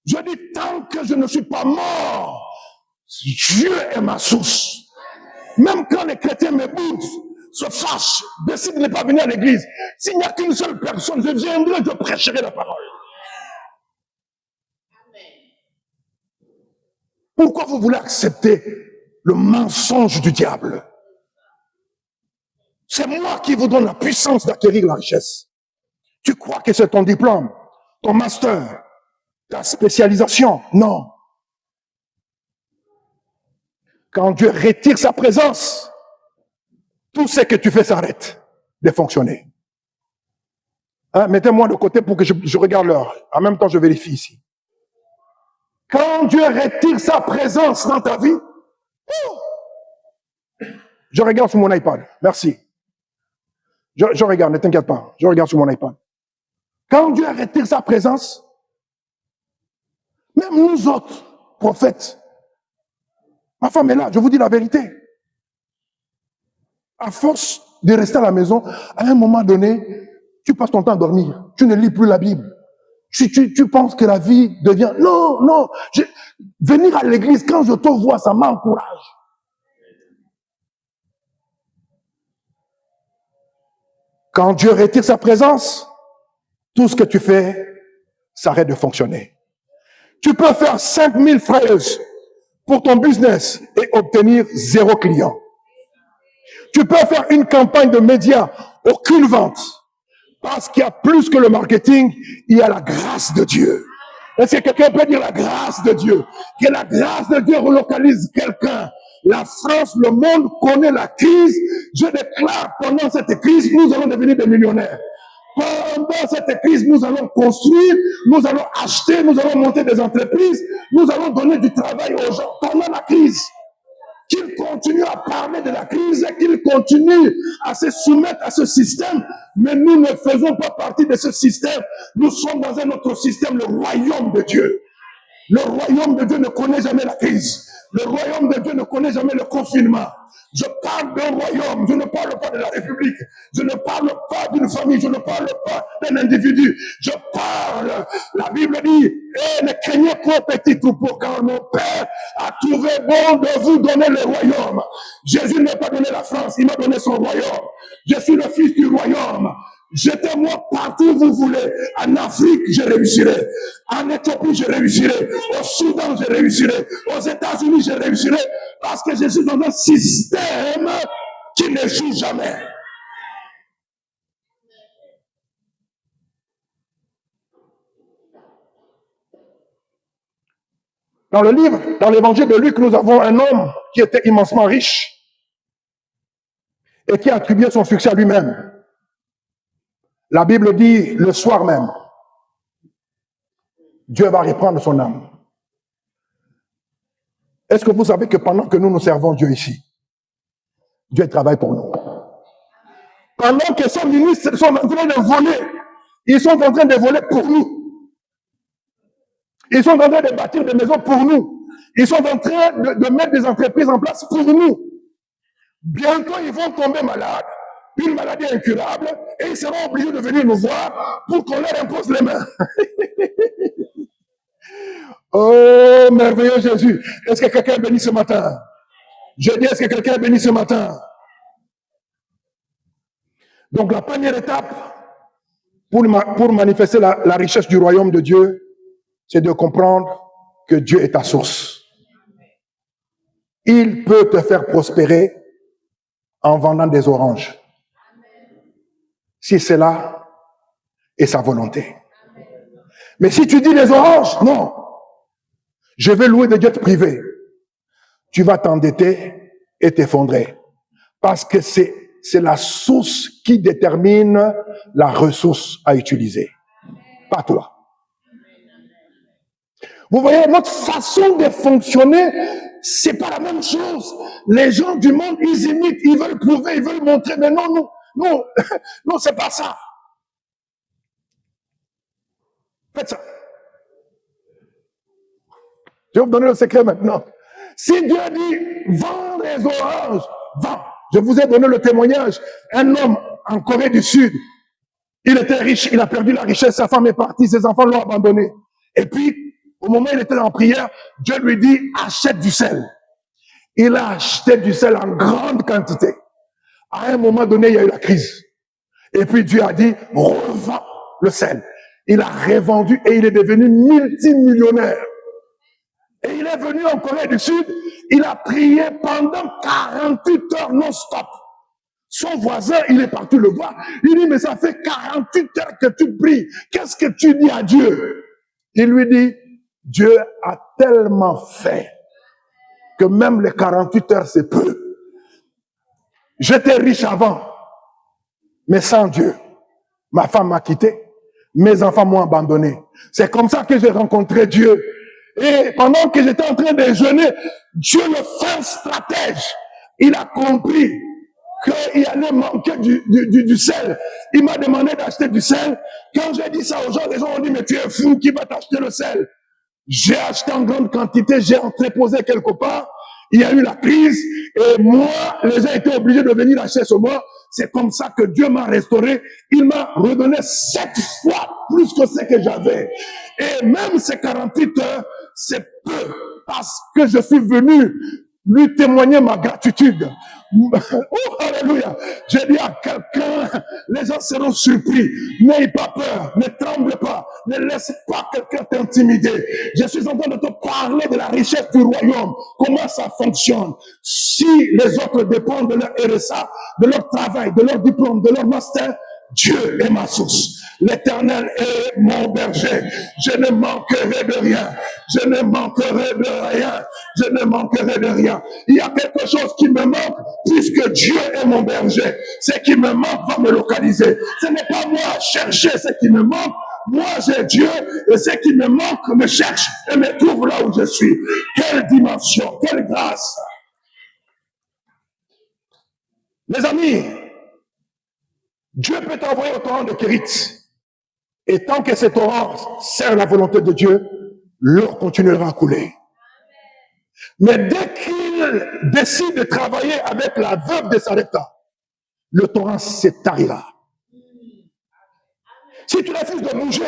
Je dis, tant que je ne suis pas mort, Dieu est ma source. Même quand les chrétiens me boudent, se fâchent, décident de ne pas venir à l'église, s'il n'y a qu'une seule personne, je viendrai, je prêcherai la parole. Pourquoi vous voulez accepter le mensonge du diable? C'est moi qui vous donne la puissance d'acquérir la richesse. Tu crois que c'est ton diplôme, ton master, ta spécialisation? Non. Quand Dieu retire sa présence, tout ce que tu fais s'arrête de fonctionner. Hein, mettez-moi de côté pour que je regarde l'heure. En même temps, je vérifie ici. Quand Dieu retire sa présence dans ta vie, je regarde sur mon iPad. Merci. Je regarde, ne t'inquiète pas. Je regarde sur mon iPad. Quand Dieu retire sa présence, même nous autres, prophètes, ma femme est là, je vous dis la vérité. À force de rester à la maison, à un moment donné, tu passes ton temps à dormir. Tu ne lis plus la Bible. Tu penses que la vie devient... Non, non. Venir à l'église, quand je te vois, ça m'encourage. Quand Dieu retire sa présence, tout ce que tu fais s'arrête de fonctionner. Tu peux faire 5000 fraises pour ton business et obtenir 0 client. Tu peux faire une campagne de médias, aucune vente. Parce qu'il y a plus que le marketing, il y a la grâce de Dieu. Est-ce que quelqu'un peut dire la grâce de Dieu? Que la grâce de Dieu relocalise quelqu'un. La France, le monde connaît la crise. Je déclare, pendant cette crise, nous allons devenir des millionnaires. Pendant cette crise, nous allons construire, nous allons acheter, nous allons monter des entreprises, nous allons donner du travail aux gens pendant la crise. Qu'ils continuent à parler de la crise, qu'ils continuent à se soumettre à ce système, mais nous ne faisons pas partie de ce système. Nous sommes dans un autre système, le royaume de Dieu. Le royaume de Dieu ne connaît jamais la crise. Le royaume de Dieu ne connaît jamais le confinement. Je parle d'un royaume, je ne parle pas de la République, je ne parle pas d'une famille, je ne parle pas d'un individu. Je parle, la Bible dit, ne craignez pas petit troupeau, car mon Père a trouvé bon de vous donner le royaume. Jésus n'a pas donné la France, il m'a donné son royaume. Je suis le fils du royaume. Jetez-moi partout où vous voulez. En Afrique, je réussirai. En Éthiopie, je réussirai. Au Soudan, je réussirai. Aux États-Unis, je réussirai. Parce que je suis dans un système qui ne joue jamais. Dans le livre, dans l'évangile de Luc, nous avons un homme qui était immensement riche et qui a attribué son succès à lui-même. La Bible dit, le soir même, Dieu va reprendre son âme. Est-ce que vous savez que pendant que nous servons Dieu ici, Dieu travaille pour nous? Pendant que son ministre sont en train de voler, ils sont en train de voler pour nous. Ils sont en train de bâtir des maisons pour nous. Ils sont en train de mettre des entreprises en place pour nous. Bientôt, ils vont tomber malades, une maladie incurable, et ils seront obligés de venir nous voir pour qu'on leur impose les mains. Oh, merveilleux Jésus. Est-ce que quelqu'un est béni ce matin? Je dis, est-ce que quelqu'un est béni ce matin? Donc, la première étape pour manifester la richesse du royaume de Dieu, c'est de comprendre que Dieu est ta source. Il peut te faire prospérer en vendant des oranges, si c'est là et sa volonté. Mais si tu dis les oranges, non, je vais louer des jets privés, tu vas t'endetter et t'effondrer. Parce que c'est la source qui détermine la ressource à utiliser, pas toi. Vous voyez, notre façon de fonctionner, c'est pas la même chose. Les gens du monde, ils imitent, ils veulent prouver, ils veulent montrer, mais non, non, c'est pas ça. Faites ça. Je vais vous donner le secret maintenant. Si Dieu dit, vends les oranges, vends. Je vous ai donné le témoignage. Un homme en Corée du Sud, il était riche, il a perdu la richesse, sa femme est partie, ses enfants l'ont abandonné. Et puis, au moment où il était en prière, Dieu lui dit, achète du sel. Il a acheté du sel en grande quantité. À un moment donné, il y a eu la crise. Et puis Dieu a dit, revends le sel. Il a revendu et il est devenu multimillionnaire. Et il est venu en Corée du Sud, il a prié pendant 48 heures non-stop. Son voisin, il est parti le voir. Il dit, mais ça fait 48 heures que tu pries. Qu'est-ce que tu dis à Dieu? Il lui dit, Dieu a tellement fait que même les 48 heures, c'est peu. J'étais riche avant, mais sans Dieu. Ma femme m'a quitté, mes enfants m'ont abandonné. C'est comme ça que j'ai rencontré Dieu. Et pendant que j'étais en train de jeûner, Dieu, le fin stratège, il a compris qu'il allait manquer du sel. Il m'a demandé d'acheter du sel. Quand j'ai dit ça aux gens, les gens ont dit, mais tu es fou, qui va t'acheter le sel? J'ai acheté en grande quantité, j'ai entreposé quelque part. Il y a eu la crise et moi, les gens étaient obligés de venir acheter ce mois. C'est comme ça que Dieu m'a restauré. Il m'a redonné 7 fois plus que ce que j'avais. Et même ces 48 heures, c'est peu parce que je suis venu lui témoigner ma gratitude. Oh, alléluia. J'ai dit à quelqu'un, les gens seront surpris. N'aie pas peur, ne tremble pas, ne laisse pas quelqu'un t'intimider. Je suis en train de te parler de la richesse du royaume, comment ça fonctionne. Si les autres dépendent de leur RSA, de leur travail, de leur diplôme, de leur master, Dieu est ma source. L'Éternel est mon berger. Je ne manquerai de rien. Je ne manquerai de rien. Je ne manquerai de rien. Il y a quelque chose qui me manque puisque Dieu est mon berger. Ce qui me manque va me localiser. Ce n'est pas moi à chercher ce qui me manque. Moi, j'ai Dieu et ce qui me manque me cherche et me trouve là où je suis. Quelle dimension, quelle grâce. Mes amis, Dieu peut t'envoyer au torrent de Kérit. Et tant que ce torrent sert la volonté de Dieu, l'eau continuera à couler. Mais dès qu'il décide de travailler avec la veuve de Sarepta, le torrent s'étarira. Si tu refuses de bouger,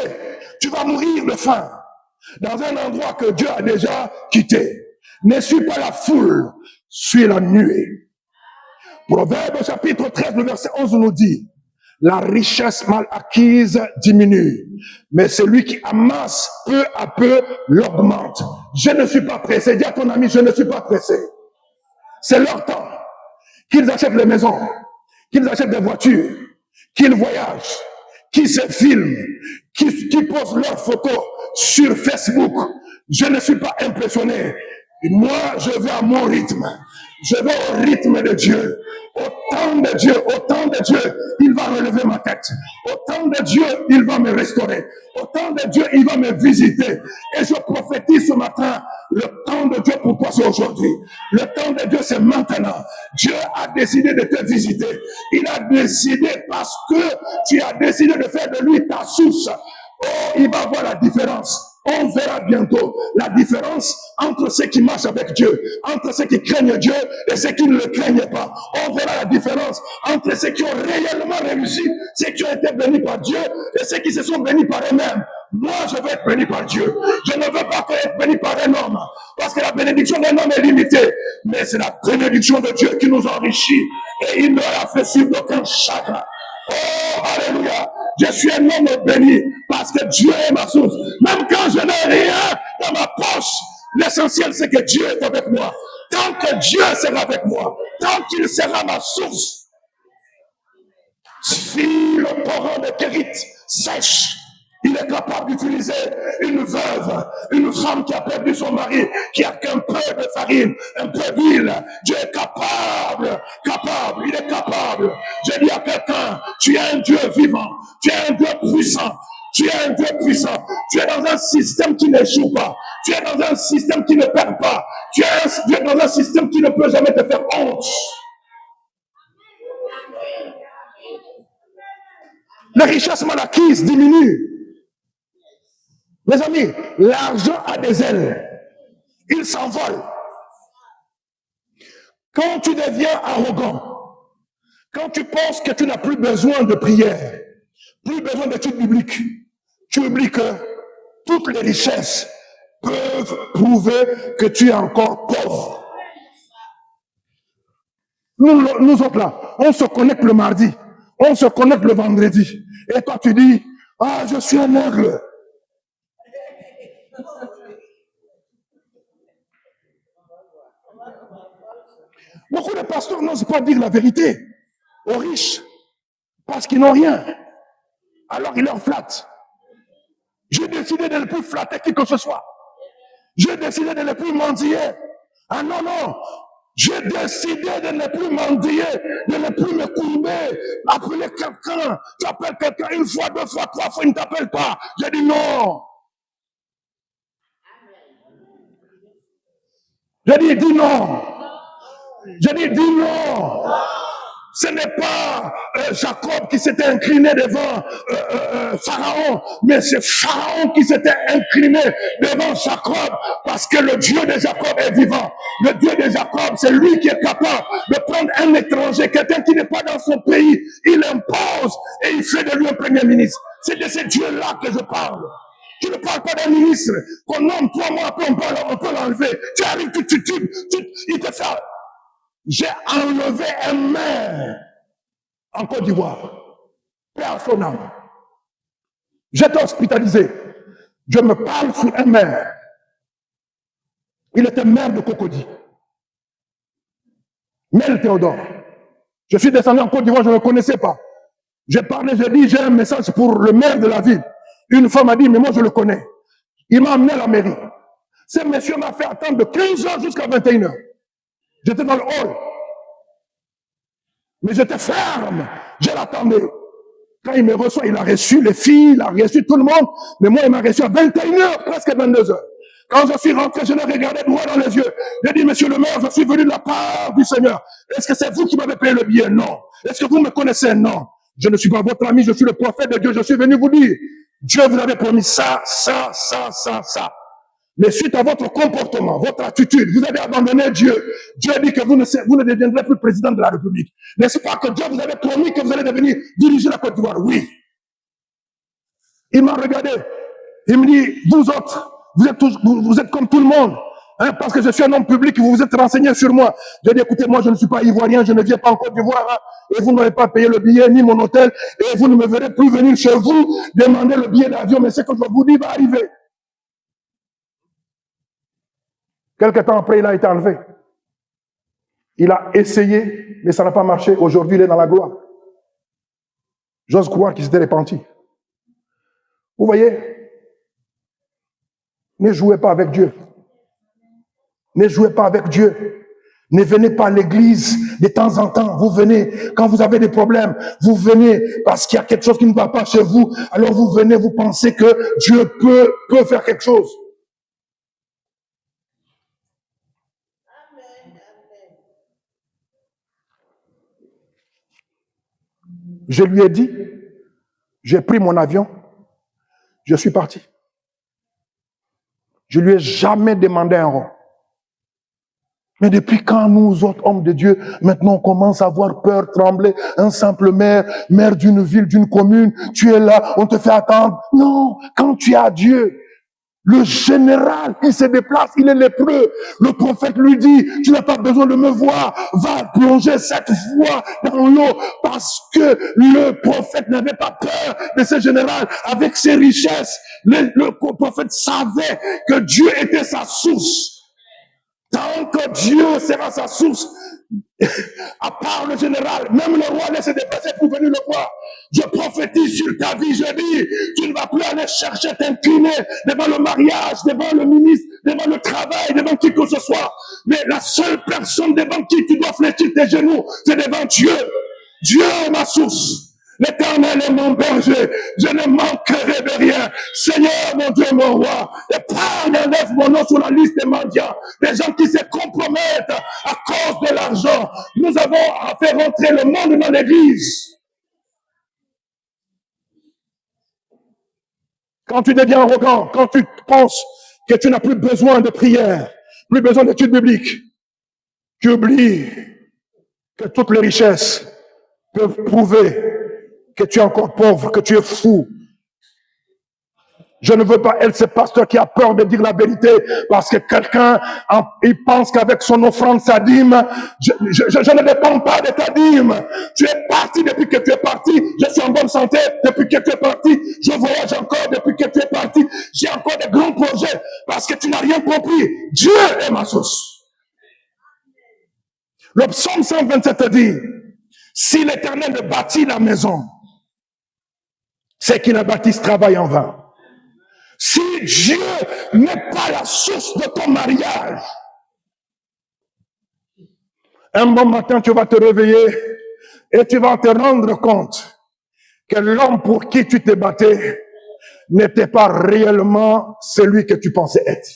tu vas mourir de faim dans un endroit que Dieu a déjà quitté. Ne suis pas la foule, suis la nuée. Proverbe chapitre 13, le verset 11 nous dit, la richesse mal acquise diminue, mais celui qui amasse peu à peu l'augmente. Je ne suis pas pressé. Dis à ton ami, je ne suis pas pressé. C'est leur temps. Qu'ils achètent les maisons, qu'ils achètent des voitures, qu'ils voyagent, qu'ils se filment, qu'ils posent leurs photos sur Facebook. Je ne suis pas impressionné. Moi, je vais à mon rythme. Je vais au rythme de Dieu. Au temps de Dieu, il va relever ma tête. Au temps de Dieu, il va me restaurer. Au temps de Dieu, il va me visiter. Et je prophétise ce matin, le temps de Dieu pour toi, c'est aujourd'hui. Le temps de Dieu, c'est maintenant. Dieu a décidé de te visiter. Il a décidé parce que tu as décidé de faire de lui ta source. Oh, il va voir la différence. On verra bientôt la différence entre ceux qui marchent avec Dieu, entre ceux qui craignent Dieu et ceux qui ne le craignent pas. On verra la différence entre ceux qui ont réellement réussi, ceux qui ont été bénis par Dieu et ceux qui se sont bénis par eux-mêmes. Moi, je veux être béni par Dieu. Je ne veux pas être béni par un homme, parce que la bénédiction d'un homme est limitée. Mais c'est la bénédiction de Dieu qui nous enrichit et il ne l'a fait sur aucun chagrin. Oh, alléluia. Je suis un homme béni parce que Dieu est ma source. Même quand je n'ai rien dans ma poche, l'essentiel c'est que Dieu est avec moi. Tant que Dieu sera avec moi, tant qu'il sera ma source, si le torrent de Kérit sèche, il est capable d'utiliser une veuve, une femme qui a perdu son mari, qui a qu'un peu de farine, un peu d'huile. Dieu est capable, il est capable. Je dis à quelqu'un, tu es un Dieu vivant, tu es un Dieu puissant. Tu es un Dieu puissant. Tu es dans un système qui n'échoue pas. Tu es dans un système qui ne perd pas. Tu es dans un système qui ne peut jamais te faire honte. Les richesses mal acquises diminuent. Mes amis, l'argent a des ailes. Il s'envole. Quand tu deviens arrogant, quand tu penses que tu n'as plus besoin de prière, plus besoin d'études bibliques, tu oublies que toutes les richesses peuvent prouver que tu es encore pauvre. Nous autres là, on se connecte le mardi, on se connecte le vendredi. Et toi tu dis, ah, je suis un aigle. Beaucoup de pasteurs n'osent pas dire la vérité aux riches parce qu'ils n'ont rien. Alors ils leur flattent. J'ai décidé de ne plus flatter qui que ce soit. J'ai décidé de ne plus mendier. Ah non, non. J'ai décidé de ne plus mendier, de ne plus me courber. Appeler quelqu'un. Tu appelles quelqu'un une fois, deux fois, trois fois, il ne t'appelle pas. J'ai dit non. J'ai dit, dis non. J'ai dit, dis non. Ce n'est pas Jacob qui s'était incliné devant Pharaon, mais c'est Pharaon qui s'était incliné devant Jacob, parce que le Dieu de Jacob est vivant. Le Dieu de Jacob, c'est lui qui est capable de prendre un étranger, quelqu'un qui n'est pas dans son pays, il impose et il fait de lui un premier ministre. C'est de ce Dieu-là que je parle. Tu ne parles pas d'un ministre qu'on nomme 3 mois après, on peut l'enlever. Tu arrives, il te fait... J'ai enlevé un maire en Côte d'Ivoire. Paix à son âme. J'étais hospitalisé. Je me parle sur un maire. Il était maire de Cocody. Mel Théodore. Je suis descendu en Côte d'Ivoire, je ne le connaissais pas. J'ai parlé, j'ai dit, j'ai un message pour le maire de la ville. Une femme m'a dit, mais moi je le connais. Il m'a amené à la mairie. Ce monsieur m'a fait attendre de 15h jusqu'à 21h. J'étais dans le hall. Mais j'étais ferme. Je l'attendais. Quand il me reçoit, il a reçu les filles, il a reçu tout le monde. Mais moi, il m'a reçu à 21h, presque 22h. Quand je suis rentré, je l'ai regardé droit dans les yeux. J'ai dit, monsieur le maire, je suis venu de la part du Seigneur. Est-ce que c'est vous qui m'avez payé le billet? Non. Est-ce que vous me connaissez? Non. Je ne suis pas votre ami, je suis le prophète de Dieu. Je suis venu vous dire, Dieu vous avait promis ça, ça, ça, ça, ça. Mais suite à votre comportement, votre attitude, vous avez abandonné Dieu. Dieu dit que vous ne deviendrez plus président de la République. N'est-ce pas que Dieu vous avait promis que vous allez devenir diriger la Côte d'Ivoire? Oui. Il m'a regardé. Il me dit, vous autres, vous êtes comme tout le monde. Hein, parce que je suis un homme public, vous vous êtes renseigné sur moi. J'ai dit, écoutez, moi je ne suis pas ivoirien, je ne viens pas en Côte d'Ivoire, hein, et vous n'avez pas payé le billet ni mon hôtel, et vous ne me verrez plus venir chez vous demander le billet d'avion, mais ce que je vous dis va arriver. Quelque temps après, il a été enlevé. Il a essayé, mais ça n'a pas marché. Aujourd'hui, il est dans la gloire. J'ose croire qu'il s'était repenti. Vous voyez, Ne jouez pas avec Dieu. Ne jouez pas avec Dieu. Ne venez pas à l'église de temps en temps. Vous venez quand vous avez des problèmes. Vous venez parce qu'il y a quelque chose qui ne va pas chez vous. Alors vous venez, vous pensez que Dieu peut faire quelque chose. Je lui ai dit, j'ai pris mon avion, je suis parti. Je lui ai jamais demandé un rond. Mais depuis quand nous autres hommes de Dieu, maintenant on commence à avoir peur, trembler, un simple maire d'une ville, d'une commune, tu es là, on te fait attendre. Non, quand tu as Dieu, le général, il se déplace, il est lépreux. Le prophète lui dit, tu n'as pas besoin de me voir, va plonger cette fois dans l'eau, parce que le prophète n'avait pas peur de ce général avec ses richesses. Le prophète savait que Dieu était sa source. Tant que Dieu sera sa source, à part le général, même le roi laisse se déplacer pour venir le voir. Je prophétise sur ta vie, je dis, tu ne vas plus aller chercher t'incliner devant le mariage, devant le ministre, devant le travail, devant qui que ce soit. Mais la seule personne devant qui tu dois fléchir tes genoux, c'est devant Dieu. Dieu est ma source. L'Éternel est mon berger, je ne manquerai de rien. Seigneur, mon Dieu, mon roi, épargne, enlève mon nom sur la liste des mendiants, des gens qui se compromettent à cause de l'argent. Nous avons à faire rentrer le monde dans l'église. Quand tu deviens arrogant, quand tu penses que tu n'as plus besoin de prière, plus besoin d'études bibliques, tu oublies que toutes les richesses peuvent prouver que tu es encore pauvre, que tu es fou. Je ne veux pas être ce pasteur qui a peur de dire la vérité parce que quelqu'un, il pense qu'avec son offrande, sa dîme, je ne dépends pas de ta dîme. Tu es parti depuis que tu es parti. Je suis en bonne santé depuis que tu es parti. Je voyage encore depuis que tu es parti. J'ai encore de grands projets parce que tu n'as rien compris. Dieu est ma source. Le psaume 127 dit, si l'Éternel bâtit la maison, c'est qu'il a bâti ce travail en vain. Si Dieu n'est pas la source de ton mariage, un bon matin tu vas te réveiller et tu vas te rendre compte que l'homme pour qui tu t'es battu n'était pas réellement celui que tu pensais être.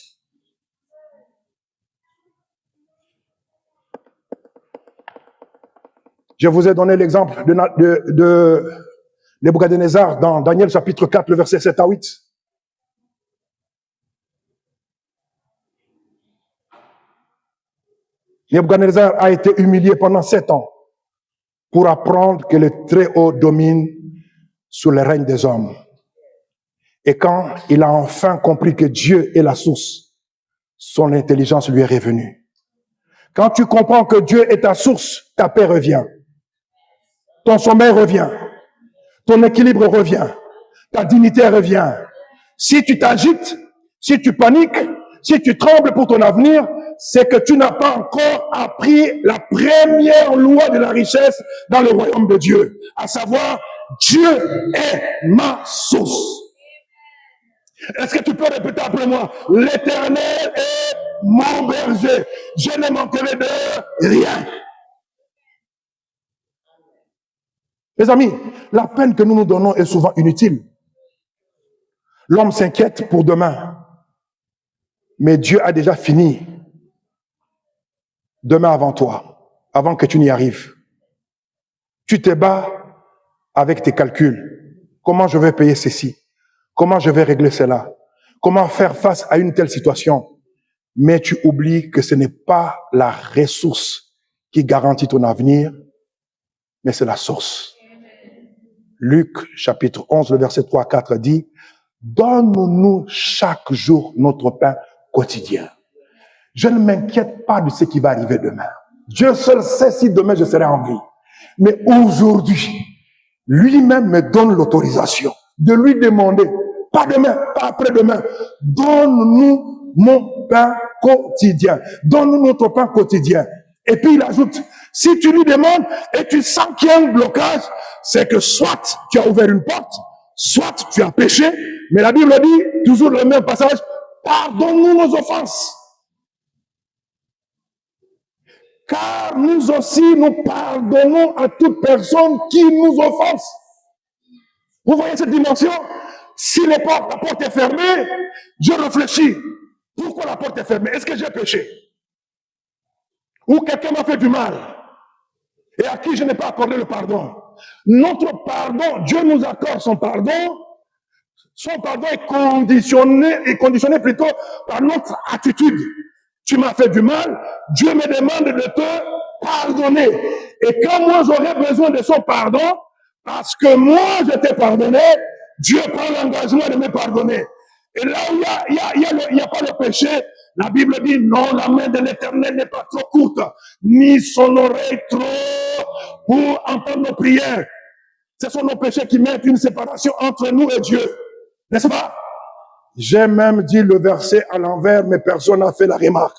Je vous ai donné l'exemple de Nebuchadnezzar dans Daniel chapitre 4, le verset 7 à 8. Nebuchadnezzar a été humilié pendant 7 ans pour apprendre que le Très-Haut domine sur le règne des hommes. Et quand il a enfin compris que Dieu est la source, son intelligence lui est revenue. Quand tu comprends que Dieu est ta source, ta paix revient. Ton sommeil revient. Ton équilibre revient. Ta dignité revient. Si tu t'agites, si tu paniques, si tu trembles pour ton avenir, c'est que tu n'as pas encore appris la première loi de la richesse dans le royaume de Dieu, à savoir, Dieu est ma source. Est-ce que tu peux répéter après moi? L'Éternel est mon berger. Je ne manquerai de rien. Les amis, la peine que nous nous donnons est souvent inutile. L'homme s'inquiète pour demain. Mais Dieu a déjà fini demain avant toi, avant que tu n'y arrives. Tu te bats avec tes calculs. Comment je vais payer ceci? Comment je vais régler cela? Comment faire face à une telle situation? Mais tu oublies que ce n'est pas la ressource qui garantit ton avenir, mais c'est la source. Luc, chapitre 11, le verset 3 à 4 dit, « Donne-nous chaque jour notre pain quotidien. » Je ne m'inquiète pas de ce qui va arriver demain. Dieu seul sait si demain je serai en vie. Mais aujourd'hui, lui-même me donne l'autorisation de lui demander, pas demain, pas après-demain, donne-nous mon pain quotidien. Donne-nous notre pain quotidien. Et puis il ajoute, si tu lui demandes et tu sens qu'il y a un blocage, c'est que soit tu as ouvert une porte, soit tu as péché, mais la Bible dit, toujours le même passage, pardonne-nous nos offenses. Car nous aussi, nous pardonnons à toute personne qui nous offense. Vous voyez cette dimension? Si la porte est fermée, je réfléchis. Pourquoi la porte est fermée? Est-ce que j'ai péché? Ou quelqu'un m'a fait du mal et à qui je n'ai pas accordé le pardon? Notre pardon, Dieu nous accorde son pardon. Son pardon est conditionné plutôt par notre attitude. Tu m'as fait du mal, Dieu me demande de te pardonner. Et quand moi j'aurai besoin de son pardon, parce que moi je t'ai pardonné, Dieu prend l'engagement de me pardonner. Et là où il n'y a pas le péché, la Bible dit non, la main de l'Éternel n'est pas trop courte, ni son oreille trop pour entendre nos prières. Ce sont nos péchés qui mettent une séparation entre nous et Dieu. N'est-ce pas? J'ai même dit le verset à l'envers, mais personne n'a fait la remarque.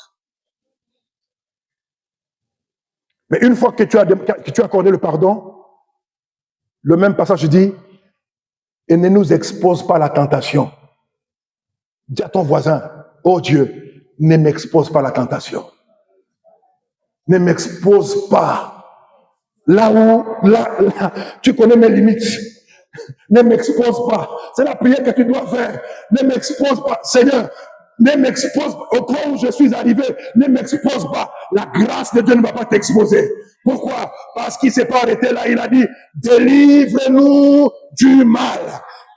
Mais une fois que tu as accordé le pardon, le même passage dit, et ne nous expose pas à la tentation. Dis à ton voisin, oh Dieu, ne m'expose pas à la tentation. Ne m'expose pas. Là, tu connais mes limites. Ne m'expose pas. C'est la prière que tu dois faire. Ne m'expose pas. Seigneur, ne m'expose pas. Au point où je suis arrivé, ne m'expose pas. La grâce de Dieu ne va pas t'exposer. Pourquoi? Parce qu'il ne s'est pas arrêté là. Il a dit, délivre-nous du mal.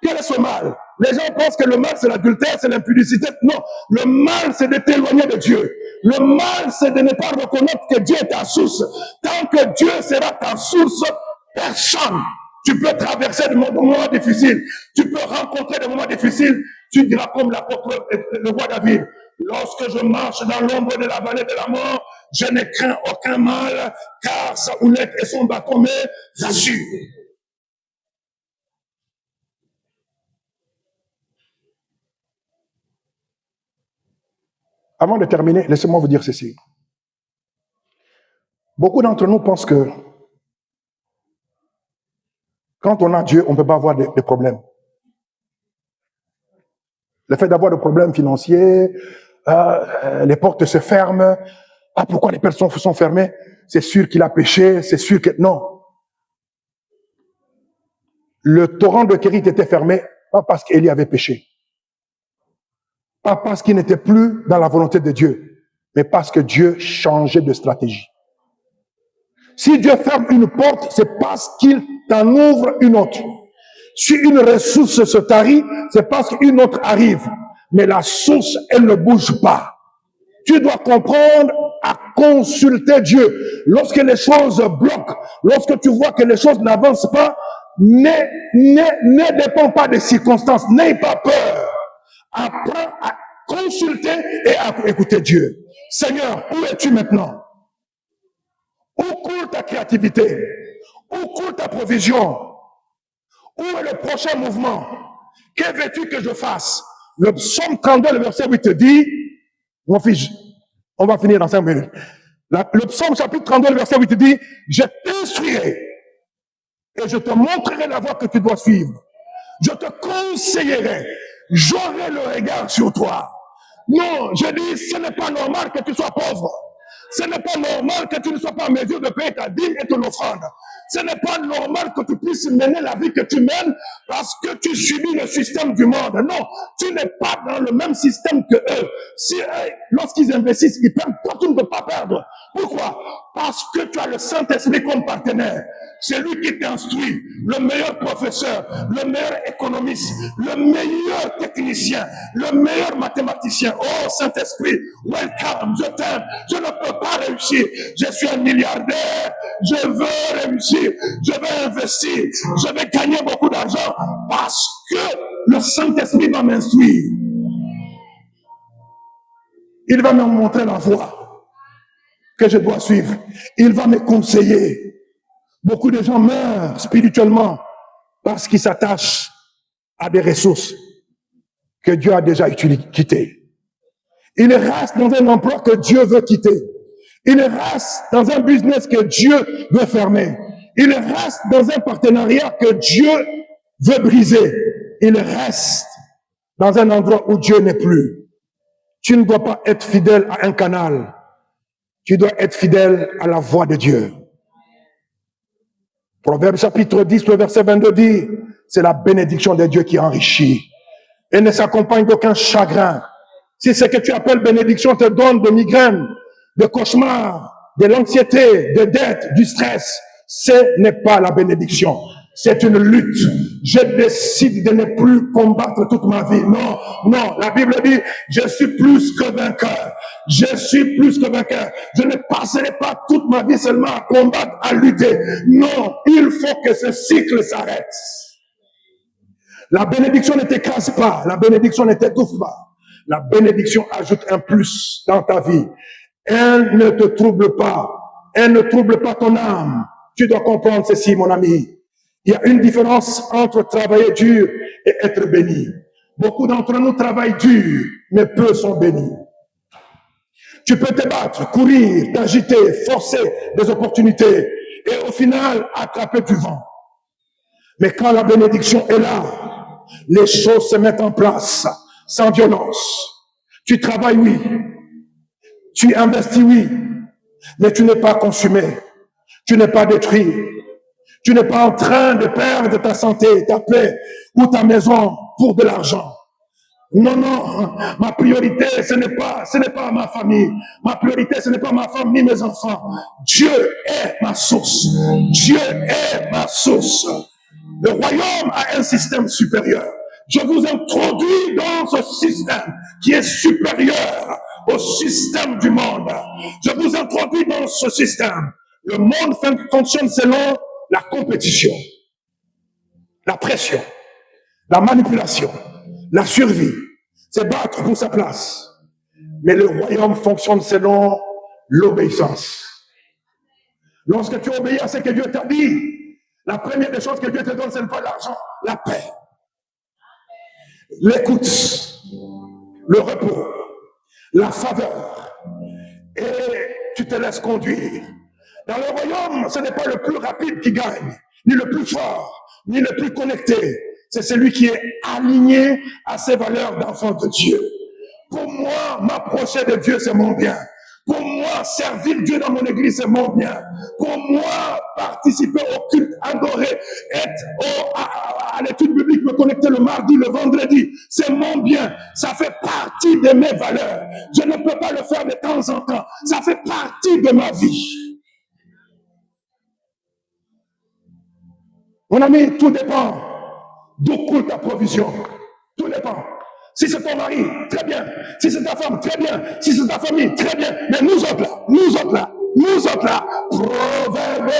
Quel est ce mal? Les gens pensent que le mal, c'est l'adultère, c'est l'impudicité. Non, le mal, c'est de t'éloigner de Dieu. Le mal, c'est de ne pas reconnaître que Dieu est ta source. Tant que Dieu sera ta source, personne. Tu peux traverser des moments difficiles. Tu peux rencontrer des moments difficiles. Tu diras comme l'apôtre, le roi David, lorsque je marche dans l'ombre de la vallée de la mort, je ne crains aucun mal, car sa houlette et son bâton me rassurent. Avant de terminer, laissez-moi vous dire ceci. Beaucoup d'entre nous pensent que quand on a Dieu, on ne peut pas avoir de problèmes. Le fait d'avoir des problèmes financiers, les portes se ferment. Ah, pourquoi les personnes sont fermées? C'est sûr qu'il a péché, c'est sûr que... Non. Le torrent de Kérit était fermé, pas parce qu'Élie avait péché. Pas parce qu'il n'était plus dans la volonté de Dieu, mais parce que Dieu changeait de stratégie. Si Dieu ferme une porte, c'est parce qu'il t'en ouvre une autre. Si une ressource se tarit, c'est parce qu'une autre arrive. Mais la source, elle ne bouge pas. Tu dois comprendre à consulter Dieu. Lorsque les choses bloquent, lorsque tu vois que les choses n'avancent pas, ne dépend pas des circonstances. N'aie pas peur. Apprends à consulter et à écouter Dieu. Seigneur, où es-tu maintenant? Où coule ta créativité? Où coule ta provision? Où est le prochain mouvement? Que veux-tu que je fasse? Le psaume 32, le verset 8 dit, mon fils, on va finir dans 5 minutes. Le psaume chapitre 32, le verset 8 dit, je t'instruirai et je te montrerai la voie que tu dois suivre. Je te conseillerai. J'aurai le regard sur toi. Non, je dis, ce n'est pas normal que tu sois pauvre. Ce n'est pas normal que tu ne sois pas en mesure de payer ta dîme et ton offrande. Ce n'est pas normal que tu puisses mener la vie que tu mènes parce que tu subis le système du monde. Non, tu n'es pas dans le même système que eux. Si lorsqu'ils investissent, ils perdent, toi tu ne peux pas perdre. Pourquoi? Parce que tu as le Saint-Esprit comme partenaire. C'est lui qui t'instruit, le meilleur professeur, le meilleur économiste, le meilleur technicien, le meilleur mathématicien. Oh Saint-Esprit, welcome, je t'aime. Je ne peux pas réussir. Je suis un milliardaire. Je veux réussir. Je veux investir. Je vais gagner beaucoup d'argent parce que le Saint-Esprit va m'instruire. Il va me montrer la voie que je dois suivre. Il va me conseiller. Beaucoup de gens meurent spirituellement parce qu'ils s'attachent à des ressources que Dieu a déjà quittées. Ils restent dans un emploi que Dieu veut quitter. Ils restent dans un business que Dieu veut fermer. Ils restent dans un partenariat que Dieu veut briser. Ils restent dans un endroit où Dieu n'est plus. Tu ne dois pas être fidèle à un canal. Tu dois être fidèle à la voix de Dieu. Proverbe chapitre 10, le verset 22 dit, c'est la bénédiction de Dieu qui enrichit et ne s'accompagne d'aucun chagrin. Si ce que tu appelles bénédiction te donne de migraines, de cauchemars, de l'anxiété, de dettes, du stress, ce n'est pas la bénédiction. C'est une lutte. Je décide de ne plus combattre toute ma vie. Non, non. La Bible dit, je suis plus que vainqueur. Je suis plus que vainqueur. Je ne passerai pas toute ma vie seulement à combattre, à lutter. Non, il faut que ce cycle s'arrête. La bénédiction ne t'écrase pas. La bénédiction ne t'étouffe pas. La bénédiction ajoute un plus dans ta vie. Elle ne te trouble pas. Elle ne trouble pas ton âme. Tu dois comprendre ceci, mon ami. Il y a une différence entre travailler dur et être béni. Beaucoup d'entre nous travaillent dur, mais peu sont bénis. Tu peux te battre, courir, t'agiter, forcer des opportunités et au final attraper du vent. Mais quand la bénédiction est là, les choses se mettent en place sans violence. Tu travailles, oui. Tu investis, oui. Mais tu n'es pas consumé. Tu n'es pas détruit. Tu n'es pas en train de perdre ta santé, ta paix ou ta maison pour de l'argent. Non, non, ma priorité, ce n'est pas ma famille. Ma priorité, ce n'est pas ma femme ni mes enfants. Dieu est ma source. Dieu est ma source. Le royaume a un système supérieur. Je vous introduis dans ce système qui est supérieur au système du monde. Je vous introduis dans ce système. Le monde fonctionne selon la compétition, la pression, la manipulation, la survie, c'est battre pour sa place. Mais le royaume fonctionne selon l'obéissance. Lorsque tu obéis à ce que Dieu t'a dit, la première des choses que Dieu te donne, ce n'est pas l'argent, la paix, l'écoute, le repos, la faveur, et tu te laisses conduire. Dans le royaume, ce n'est pas le plus rapide qui gagne, ni le plus fort, ni le plus connecté. C'est celui qui est aligné à ses valeurs d'enfant de Dieu. Pour moi, m'approcher de Dieu, c'est mon bien. Pour moi, servir Dieu dans mon église, c'est mon bien. Pour moi, participer au culte, adorer, être à l'étude biblique, me connecter le mardi, le vendredi, c'est mon bien. Ça fait partie de mes valeurs. Je ne peux pas le faire de temps en temps. Ça fait partie de ma vie. Mon ami, tout dépend d'où coule ta provision. Tout dépend. Si c'est ton mari, très bien. Si c'est ta femme, très bien. Si c'est ta famille, très bien. Mais nous autres là, Proverbe,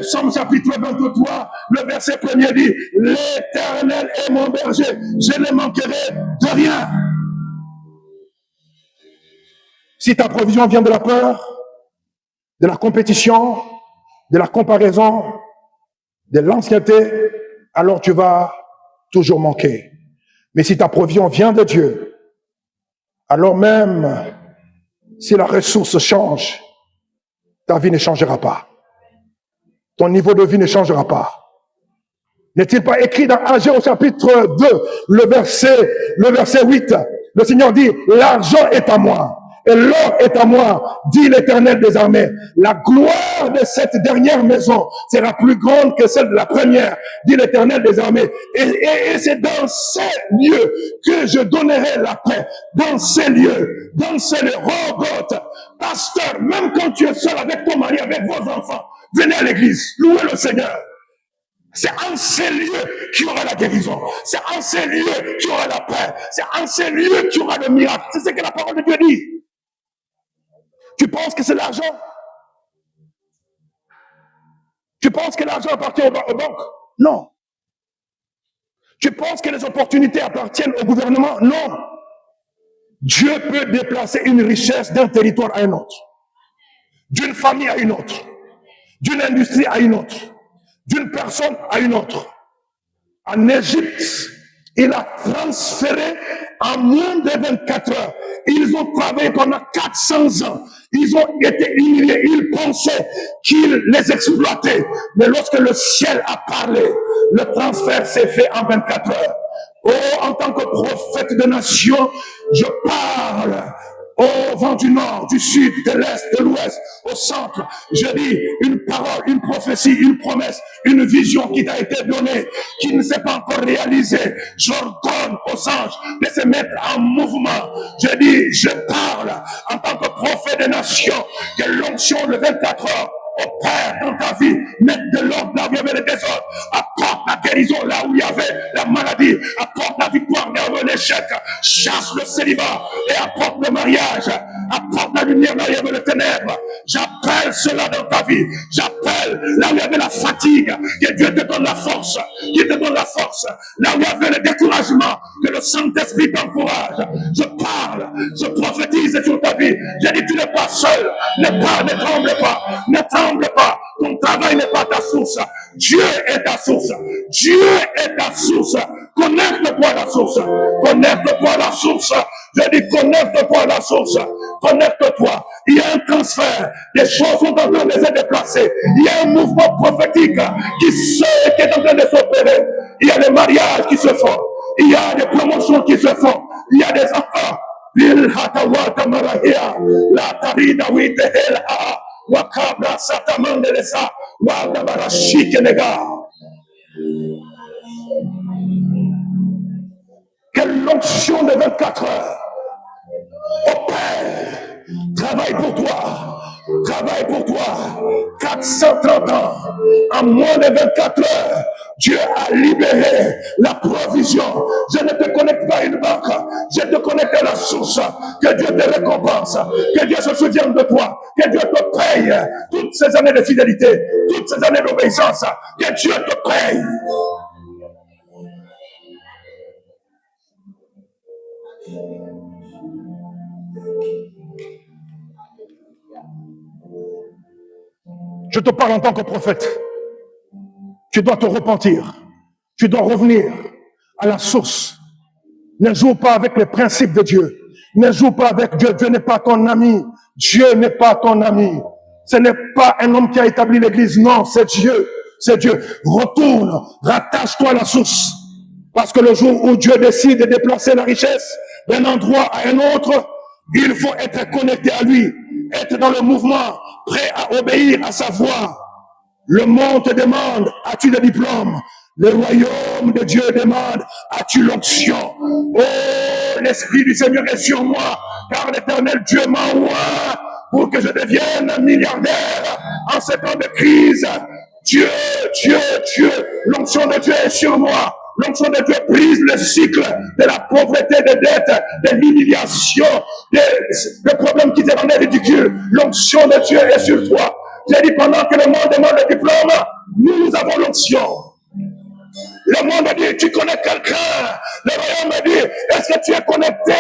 Psaume chapitre 23, le verset 1er dit, l'Éternel est mon berger, je ne manquerai de rien. Si ta provision vient de la peur, de la compétition, de la comparaison, de l'anxiété, alors tu vas toujours manquer. Mais si ta provision vient de Dieu, alors même si la ressource change, ta vie ne changera pas. Ton niveau de vie ne changera pas. N'est-il pas écrit dans Agé au chapitre 2, le verset 8, le Seigneur dit, l'argent est à moi. Et l'or est à moi, dit l'Éternel des armées. La gloire de cette dernière maison sera plus grande que celle de la première, dit l'Éternel des armées. Et c'est dans ces lieux que je donnerai la paix. Dans ces lieux, Robote, pasteur, même quand tu es seul avec ton mari, avec vos enfants, venez à l'église, louez le Seigneur. C'est en ces lieux qu'il y aura la guérison. C'est en ces lieux qu'il y aura la paix. C'est en ces lieux qu'il y aura le miracle. C'est ce que la parole de Dieu dit. Tu penses que c'est l'argent? Tu penses que l'argent appartient aux banques? Non. Tu penses que les opportunités appartiennent au gouvernement? Non. Dieu peut déplacer une richesse d'un territoire à un autre, d'une famille à une autre, d'une industrie à une autre, d'une personne à une autre. En Égypte, il a transféré en moins de 24 heures. Ils ont travaillé pendant 400 ans. Ils ont été humiliés. Ils pensaient qu'ils les exploitaient. Mais lorsque le ciel a parlé, le transfert s'est fait en 24 heures. Oh, en tant que prophète de nation, je parle au vent du nord, du sud, de l'est, de l'ouest, au centre. Je dis une parole, une prophétie, une promesse, une vision qui t'a été donnée, qui ne s'est pas encore réalisée. J'ordonne aux anges de se mettre en mouvement. Je dis, je parle en tant que prophète de nation, que l'onction de 24 heures opère dans ta vie, mettre de l'ordre là où il y avait le désordre, apporte la guérison là où il y avait la maladie, apporte la victoire là où il y avait l'échec, chasse le célibat et apporte le mariage, apporte la lumière là où il y avait le ténèbre. J'appelle cela dans ta vie, j'appelle là où il y avait la fatigue, que Dieu te donne la force, qu'il te donne la force, là où il y avait le découragement, que le Saint-Esprit t'encourage. Je parle, je prophétise sur ta vie, j'ai dit tu n'es pas seul, ne tremble pas, ne tremble pas. Ton travail n'est pas ta source. Dieu est ta source. Dieu est ta source. Connecte-toi à la source. Connecte-toi à la source. Je dis connecte-toi à la source. Connecte-toi. Il y a un transfert. Les choses sont en train de se déplacer. Il y a un mouvement prophétique qui est en train de s'opérer. Il y a des mariages qui se font. Il y a des promotions qui se font. Il y a des enfants. La tarida wite helha. Wakabra satamandelesa. Wadabara shikenega. Que l'onction de 24 heures opère. Travaille pour toi. Travaille pour toi. 430 ans. En moins de 24 heures. Dieu a libéré la provision. Je ne te connecte pas à une banque. Je te connecte à la source. Que Dieu te récompense. Que Dieu se souvienne de toi. Que Dieu te paye toutes ces années de fidélité. Toutes ces années d'obéissance. Que Dieu te paye. Je te parle en tant que prophète. Tu dois te repentir. Tu dois revenir à la source. Ne joue pas avec les principes de Dieu. Ne joue pas avec Dieu. Dieu n'est pas ton ami. Dieu n'est pas ton ami. Ce n'est pas un homme qui a établi l'église. Non, c'est Dieu. C'est Dieu. Retourne. Rattache-toi à la source. Parce que le jour où Dieu décide de déplacer la richesse d'un endroit à un autre, il faut être connecté à lui. Être dans le mouvement, prêt à obéir à sa voix. Le monde te demande, as-tu le diplôme? Le royaume de Dieu demande, as-tu l'onction? Oh, l'Esprit du Seigneur est sur moi, car l'Éternel Dieu m'envoie pour que je devienne un milliardaire en ces temps de crise. Dieu, l'onction de Dieu est sur moi. L'onction de Dieu brise le cycle de la pauvreté, des dettes, de l'humiliation, des problèmes qui te rendaient ridicule. L'onction de Dieu est sur toi. J'ai dit pendant que le monde demande le diplôme, nous avons l'onction. Le monde dit, tu connais quelqu'un. Le royaume me dit, est-ce que tu es connecté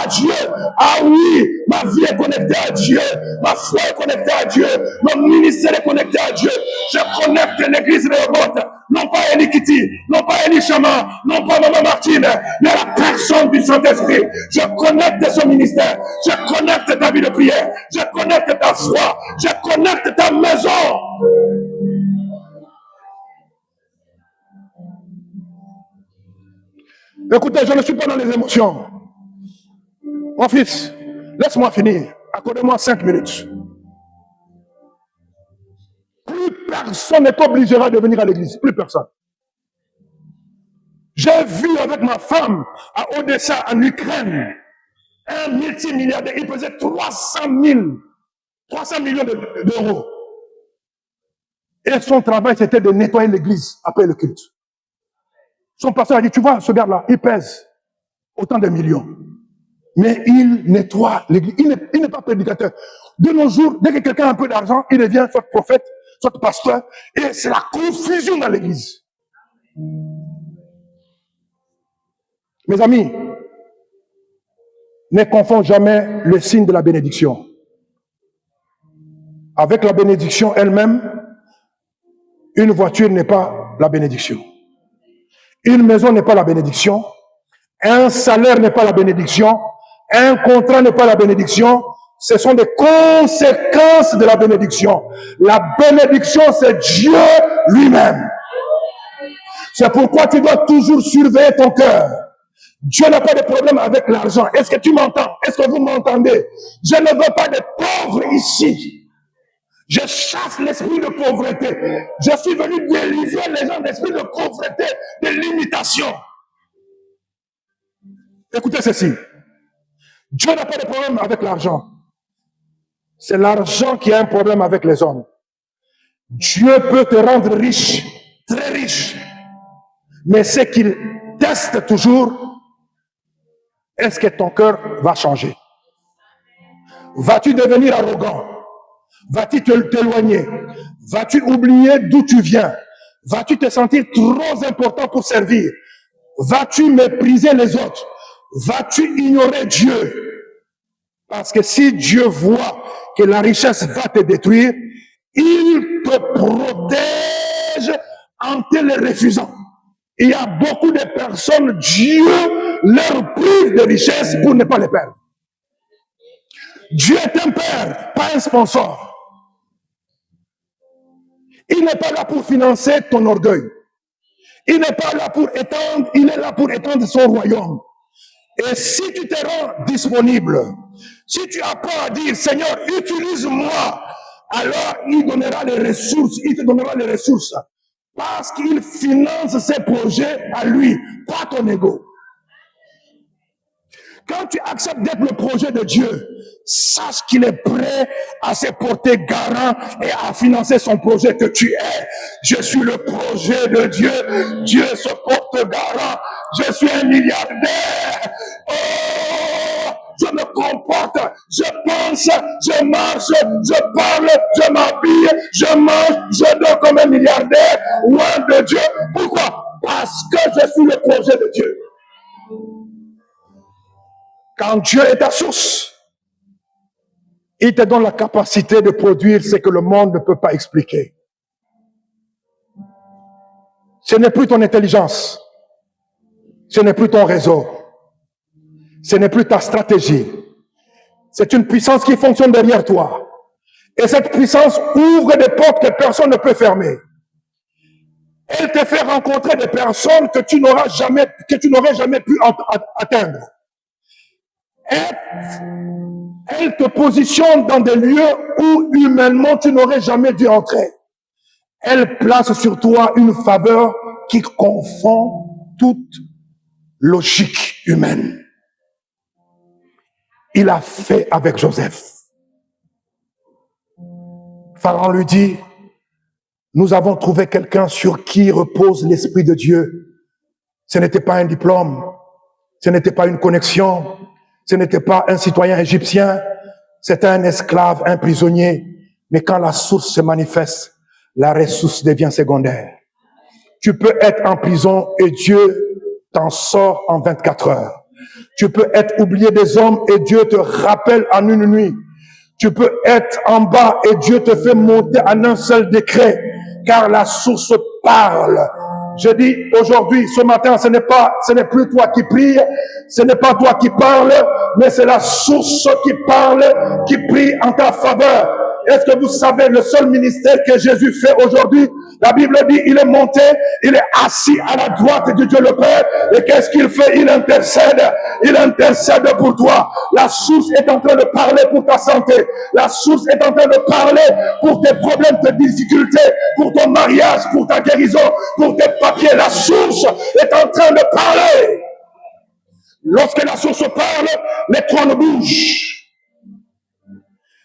à Dieu? Ah oui, ma vie est connectée à Dieu. Ma foi est connectée à Dieu. Mon ministère est connecté à Dieu. Je connecte l'église de Rehoboth. Non pas Eli Kitty, non pas Eli Chama, non pas Maman Martine, mais la personne du Saint-Esprit. Je connecte son ministère. Je connecte ta vie de prière. Je connecte ta foi. Je connecte ta maison. Écoutez, je ne suis pas dans les émotions. Mon fils, laisse-moi finir. Accordez-moi 5 minutes. Plus personne n'est obligera de venir à l'église. Plus personne. J'ai vu avec ma femme à Odessa, en Ukraine, un multimilliardaire. Il pesait 300 millions d'euros. Et son travail, c'était de nettoyer l'église après le culte. Son pasteur a dit, tu vois, ce gars-là, il pèse autant de millions. Mais il nettoie l'église. Il n'est pas prédicateur. De nos jours, dès que quelqu'un a un peu d'argent, il devient soit prophète, soit pasteur. Et c'est la confusion dans l'église. Mes amis, ne confondez jamais le signe de la bénédiction. Avec la bénédiction elle-même, une voiture n'est pas la bénédiction. Une maison n'est pas la bénédiction. Un salaire n'est pas la bénédiction. Un contrat n'est pas la bénédiction. Ce sont des conséquences de la bénédiction. La bénédiction, c'est Dieu lui-même. C'est pourquoi tu dois toujours surveiller ton cœur. Dieu n'a pas de problème avec l'argent. Est-ce que tu m'entends? Est-ce que vous m'entendez? Je ne veux pas de pauvres ici. Je chasse l'esprit de pauvreté. Je suis venu délivrer les gens d'esprit de pauvreté, de limitation. Écoutez ceci. Dieu n'a pas de problème avec l'argent. C'est l'argent qui a un problème avec les hommes. Dieu peut te rendre riche, très riche. Mais ce qu'il teste toujours, est-ce que ton cœur va changer? Vas-tu devenir arrogant? Vas-tu t'éloigner? Vas-tu oublier d'où tu viens? Vas-tu te sentir trop important pour servir? Vas-tu mépriser les autres? Vas-tu ignorer Dieu? Parce que si Dieu voit que la richesse va te détruire, il te protège en te le refusant. Il y a beaucoup de personnes, Dieu leur prive de richesse pour ne pas les perdre. Dieu est un père, pas un sponsor. Il n'est pas là pour financer ton orgueil. Il n'est pas là pour étendre, il est là pour étendre son royaume. Et si tu te rends disponible, si tu apprends à dire, Seigneur, utilise-moi, alors il donnera les ressources, il te donnera les ressources. Parce qu'il finance ses projets à lui, pas ton ego. Quand tu acceptes d'être le projet de Dieu, sache qu'il est prêt à se porter garant et à financer son projet que tu es. Je suis le projet de Dieu. Dieu se porte garant. Je suis un milliardaire. Oh, je me comporte, je pense, je marche, je parle, je m'habille, je mange, je dors comme un milliardaire. Loin de Dieu. Pourquoi? Parce que je suis le projet de Dieu. Quand Dieu est ta source, il te donne la capacité de produire ce que le monde ne peut pas expliquer. Ce n'est plus ton intelligence, ce n'est plus ton réseau, ce n'est plus ta stratégie. C'est une puissance qui fonctionne derrière toi. Et cette puissance ouvre des portes que personne ne peut fermer. Elle te fait rencontrer des personnes que tu n'aurais jamais pu atteindre. Elle te positionne dans des lieux où humainement tu n'aurais jamais dû entrer. Elle place sur toi une faveur qui confond toute logique humaine. Il a fait avec Joseph. Pharaon lui dit, nous avons trouvé quelqu'un sur qui repose l'Esprit de Dieu. Ce n'était pas un diplôme, ce n'était pas une connexion, ce n'était pas un citoyen égyptien, c'était un esclave, un prisonnier. Mais quand la source se manifeste, la ressource devient secondaire. Tu peux être en prison et Dieu t'en sort en 24 heures. Tu peux être oublié des hommes et Dieu te rappelle en une nuit. Tu peux être en bas et Dieu te fait monter en un seul décret, car la source parle. Je dis aujourd'hui, ce matin, ce n'est plus toi qui prie, ce n'est pas toi qui parle, mais c'est la source qui parle, qui prie en ta faveur. Est-ce que vous savez le seul ministère que Jésus fait aujourd'hui? La Bible dit, il est monté, il est assis à la droite de Dieu le Père. Et qu'est-ce qu'il fait? Il intercède pour toi. La source est en train de parler pour ta santé. La source est en train de parler pour tes problèmes, tes difficultés, pour ton mariage, pour ta guérison, pour tes papiers. La source est en train de parler. Lorsque la source parle, les trônes bougent.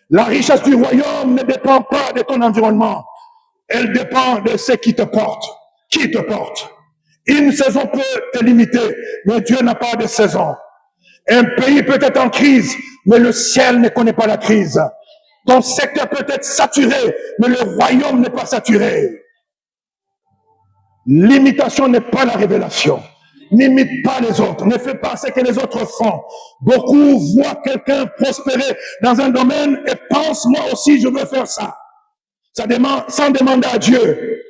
La richesse du royaume ne dépend pas de ton environnement. Elle dépend de ce qui te porte. Qui te porte? Une saison peut te limiter, mais Dieu n'a pas de saison. Un pays peut être en crise, mais le ciel ne connaît pas la crise. Ton secteur peut être saturé, mais le royaume n'est pas saturé. L'imitation n'est pas la révélation. N'imite pas les autres. Ne fais pas ce que les autres font. Beaucoup voient quelqu'un prospérer dans un domaine et pensent, moi aussi, je veux faire ça. Ça demande, sans demander à Dieu.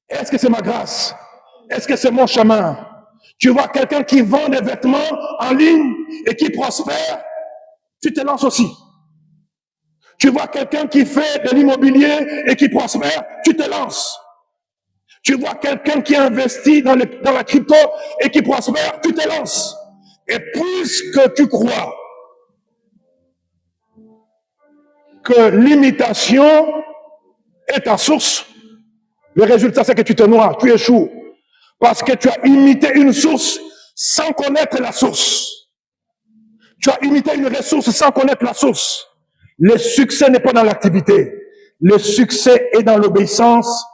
Est-ce que c'est ma grâce? Est-ce que c'est mon chemin? Tu vois quelqu'un qui vend des vêtements en ligne et qui prospère, tu te lances aussi. Tu vois quelqu'un qui fait de l'immobilier et qui prospère, tu te lances. Tu vois quelqu'un qui investit dans la crypto et qui prospère, tu te lances. Et puisque tu crois que l'imitation est ta source, le résultat c'est que tu te noies, tu échoues. Parce que tu as imité une source sans connaître la source. Tu as imité une ressource sans connaître la source. Le succès n'est pas dans l'activité. Le succès est dans l'obéissance.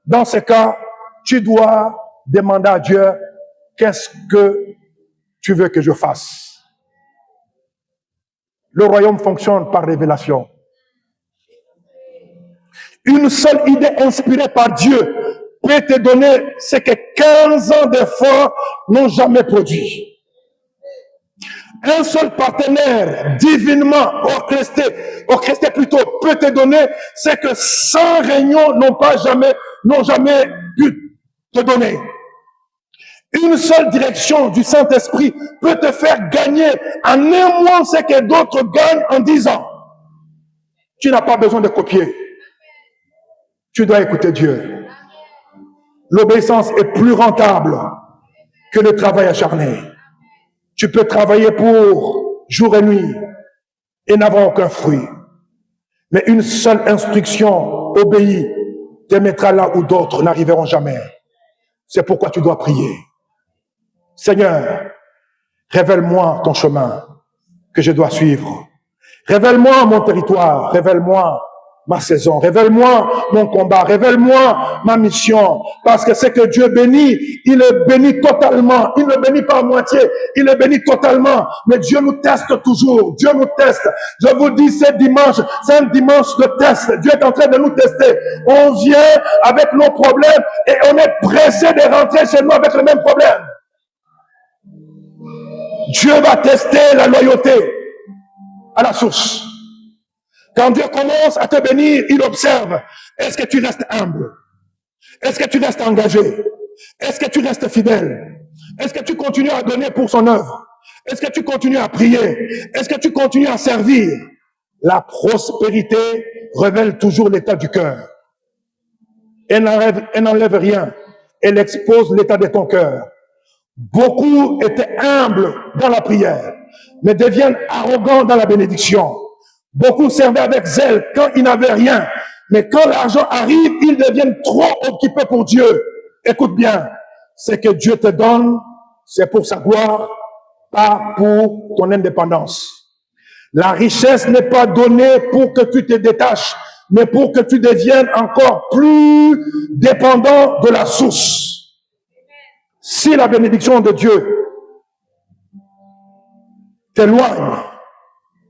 Dans ce cas, tu dois demander à Dieu, qu'est-ce que tu veux que je fasse? Le royaume fonctionne par révélation. Une seule idée inspirée par Dieu peut te donner ce que 15 ans d'efforts n'ont jamais produit. Un seul partenaire divinement orchestré plutôt, peut te donner ce que 100 réunions n'ont jamais pu te donner. Une seule direction du Saint-Esprit peut te faire gagner en un mois ce que d'autres gagnent en 10 ans. Tu n'as pas besoin de copier. Tu dois écouter Dieu. L'obéissance est plus rentable que le travail acharné. Tu peux travailler pour jour et nuit et n'avoir aucun fruit. Mais une seule instruction obéie te mettra là où d'autres n'arriveront jamais. C'est pourquoi tu dois prier. Seigneur, révèle-moi ton chemin que je dois suivre. Révèle-moi mon territoire, révèle-moi ma saison, révèle-moi mon combat, révèle-moi ma mission, parce que c'est que Dieu bénit, il le bénit totalement, il ne le bénit pas à moitié, il le bénit totalement, mais Dieu nous teste toujours, Dieu nous teste. Je vous dis, c'est un dimanche de test, Dieu est en train de nous tester. On vient avec nos problèmes et on est pressé de rentrer chez nous avec le même problème. Dieu va tester la loyauté à la source. Quand Dieu commence à te bénir, il observe. Est-ce que tu restes humble? Est-ce que tu restes engagé? Est-ce que tu restes fidèle? Est-ce que tu continues à donner pour son œuvre? Est-ce que tu continues à prier? Est-ce que tu continues à servir? La prospérité révèle toujours l'état du cœur. Elle n'enlève rien. Elle expose l'état de ton cœur. Beaucoup étaient humbles dans la prière, mais deviennent arrogants dans la bénédiction. Beaucoup servaient avec zèle quand ils n'avaient rien. Mais quand l'argent arrive, ils deviennent trop occupés pour Dieu. Écoute bien, ce que Dieu te donne, c'est pour sa gloire, pas pour ton indépendance. La richesse n'est pas donnée pour que tu te détaches, mais pour que tu deviennes encore plus dépendant de la source. Si la bénédiction de Dieu t'éloigne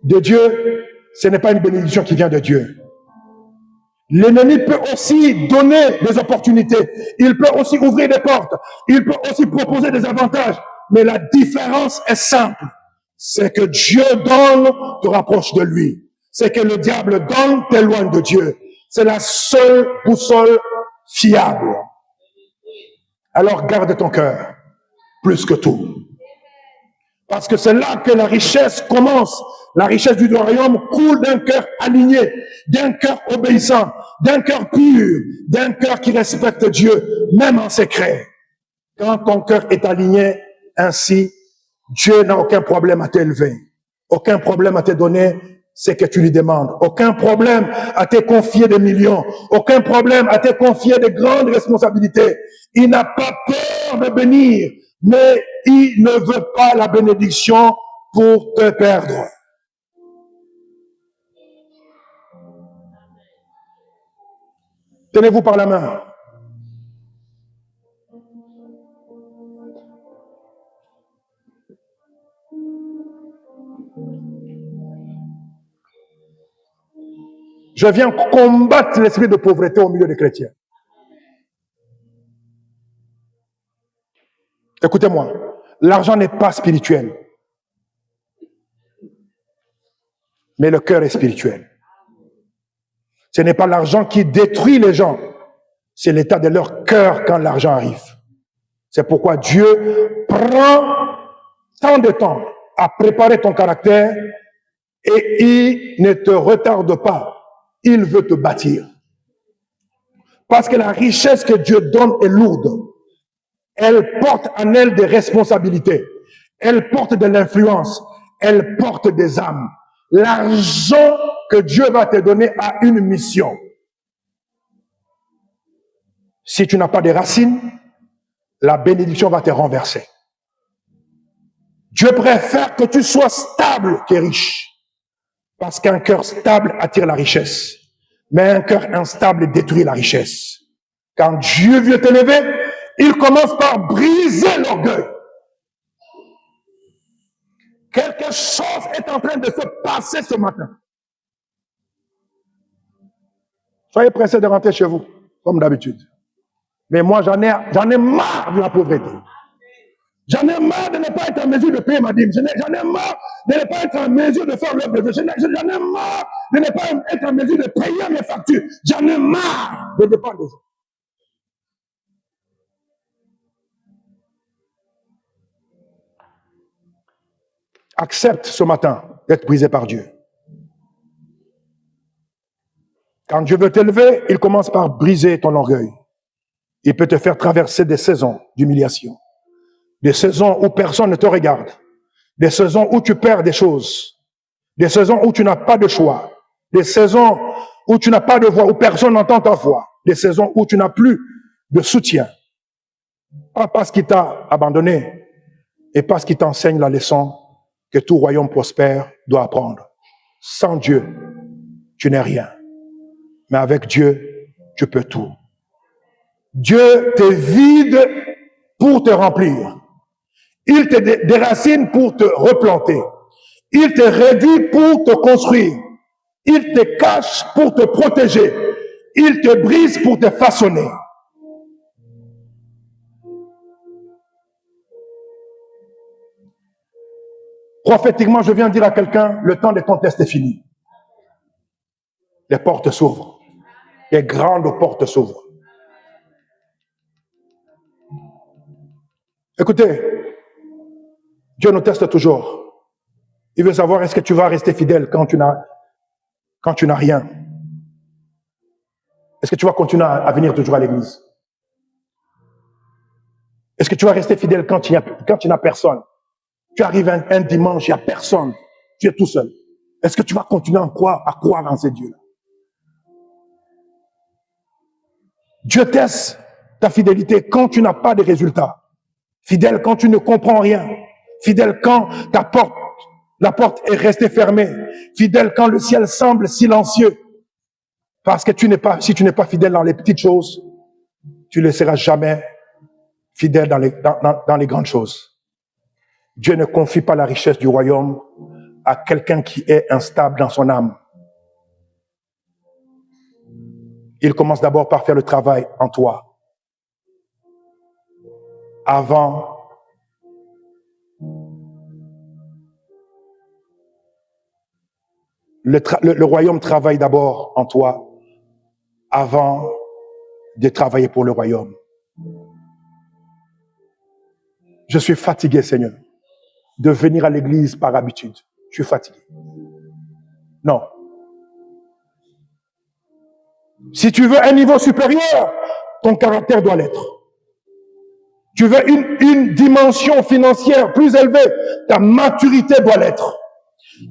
de Dieu, ce n'est pas une bénédiction qui vient de Dieu. L'ennemi peut aussi donner des opportunités. Il peut aussi ouvrir des portes. Il peut aussi proposer des avantages. Mais la différence est simple. C'est que Dieu donne, te rapproche de lui. C'est que le diable donne, t'éloigne de Dieu. C'est la seule boussole fiable. Alors garde ton cœur, plus que tout. Parce que c'est là que la richesse commence. La richesse du royaume coule d'un cœur aligné, d'un cœur obéissant, d'un cœur pur, d'un cœur qui respecte Dieu, même en secret. Quand ton cœur est aligné ainsi, Dieu n'a aucun problème à t'élever, aucun problème à te donner ce que tu lui demandes, aucun problème à te confier des millions, aucun problème à te confier de grandes responsabilités. Il n'a pas peur de bénir, mais il ne veut pas la bénédiction pour te perdre. Tenez-vous par la main. Je viens combattre l'esprit de pauvreté au milieu des chrétiens. Écoutez-moi, l'argent n'est pas spirituel, mais le cœur est spirituel. Ce n'est pas l'argent qui détruit les gens, c'est l'état de leur cœur quand l'argent arrive. C'est pourquoi Dieu prend tant de temps à préparer ton caractère et il ne te retarde pas. Il veut te bâtir. Parce que la richesse que Dieu donne est lourde. Elle porte en elle des responsabilités. Elle porte de l'influence. Elle porte des âmes. L'argent que Dieu va te donner a une mission. Si tu n'as pas de racines, la bénédiction va te renverser. Dieu préfère que tu sois stable que riche. Parce qu'un cœur stable attire la richesse. Mais un cœur instable détruit la richesse. Quand Dieu veut t'élever, il commence par briser l'orgueil. Quelque chose est en train de se passer ce matin. Soyez pressés de rentrer chez vous, comme d'habitude. Mais moi, j'en ai marre de la pauvreté. J'en ai marre de ne pas être en mesure de payer ma dîme. J'en ai marre de ne pas être en mesure de faire l'œuvre de Dieu. J'en ai marre de ne pas être en mesure de payer mes factures. J'en ai marre de dépendre des autres. Accepte ce matin d'être brisé par Dieu. Quand Dieu veut t'élever, il commence par briser ton orgueil. Il peut te faire traverser des saisons d'humiliation. Des saisons où personne ne te regarde. Des saisons où tu perds des choses. Des saisons où tu n'as pas de choix. Des saisons où tu n'as pas de voix, où personne n'entend ta voix. Des saisons où tu n'as plus de soutien. Pas parce qu'il t'a abandonné, et parce qu'il t'enseigne la leçon que tout royaume prospère doit apprendre. Sans Dieu, tu n'es rien. Mais avec Dieu, tu peux tout. Dieu te vide pour te remplir. Il te déracine pour te replanter. Il te réduit pour te construire. Il te cache pour te protéger. Il te brise pour te façonner. Prophétiquement, je viens dire à quelqu'un, le temps de ton test est fini. Les portes s'ouvrent. Les grandes portes s'ouvrent. Écoutez, Dieu nous teste toujours. Il veut savoir est-ce que tu vas rester fidèle quand tu n'as rien. Est-ce que tu vas continuer à venir toujours à l'église? Est-ce que tu vas rester fidèle quand tu n'as personne? Tu arrives un dimanche, il n'y a personne. Tu es tout seul. Est-ce que tu vas continuer à croire en ces dieux-là? Dieu teste ta fidélité quand tu n'as pas de résultats. Fidèle quand tu ne comprends rien. Fidèle quand la porte est restée fermée. Fidèle quand le ciel semble silencieux. Parce que si tu n'es pas fidèle dans les petites choses, tu ne seras jamais fidèle dans les grandes choses. Dieu ne confie pas la richesse du royaume à quelqu'un qui est instable dans son âme. Il commence d'abord par faire le travail en toi. Avant le royaume travaille d'abord en toi avant de travailler pour le royaume. Je suis fatigué, Seigneur, de venir à l'église par habitude. Je suis fatigué. Non. Si tu veux un niveau supérieur, ton caractère doit l'être. Tu veux une dimension financière plus élevée, ta maturité doit l'être.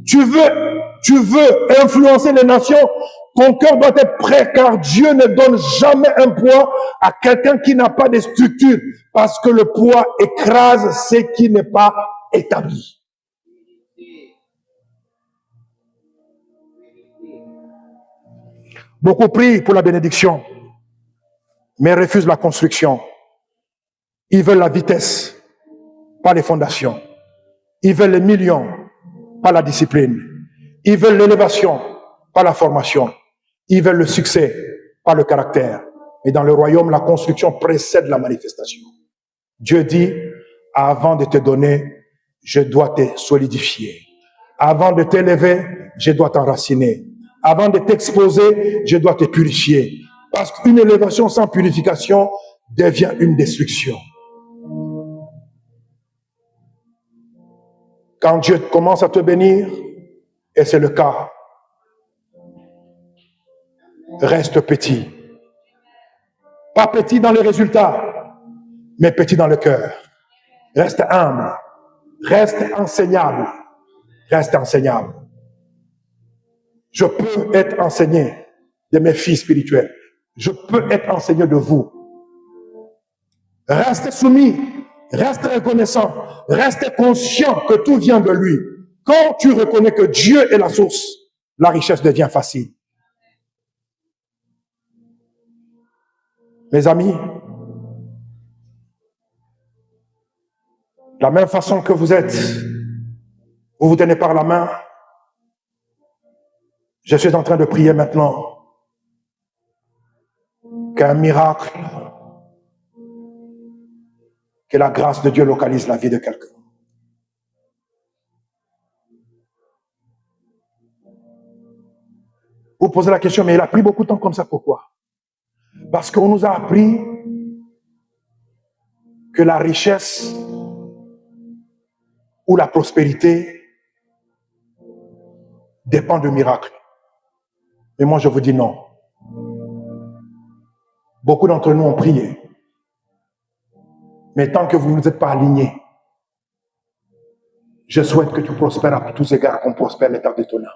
Tu veux influencer les nations, ton cœur doit être prêt, car Dieu ne donne jamais un poids à quelqu'un qui n'a pas de structure, parce que le poids écrase ce qui n'est pas établi. Beaucoup prient pour la bénédiction, mais refusent la construction. Ils veulent la vitesse, pas les fondations. Ils veulent les millions, pas la discipline. Ils veulent l'élévation, pas la formation. Ils veulent le succès, pas le caractère. Et dans le royaume, la construction précède la manifestation. Dieu dit, avant de te donner, je dois te solidifier. Avant de t'élever, je dois t'enraciner. Avant de t'exposer, je dois te purifier. Parce qu'une élévation sans purification devient une destruction. Quand Dieu commence à te bénir, et c'est le cas, reste petit. Pas petit dans les résultats, mais petit dans le cœur. Reste humble. Reste enseignable. Reste enseignable. Je peux être enseigné de mes filles spirituelles. Je peux être enseigné de vous. Reste soumis. Reste reconnaissant. Reste conscient que tout vient de lui. Quand tu reconnais que Dieu est la source, la richesse devient facile. Mes amis, la même façon que vous êtes, vous vous tenez par la main, je suis en train de prier maintenant qu'un miracle, que la grâce de Dieu localise la vie de quelqu'un. Vous posez la question, mais il a pris beaucoup de temps comme ça, pourquoi? Parce qu'on nous a appris que la richesse ou la prospérité dépend du miracle. Et moi, je vous dis non. Beaucoup d'entre nous ont prié. Mais tant que vous ne vous êtes pas alignés, je souhaite que tu prospères à tous égards, qu'on prospère l'état d'étonnant.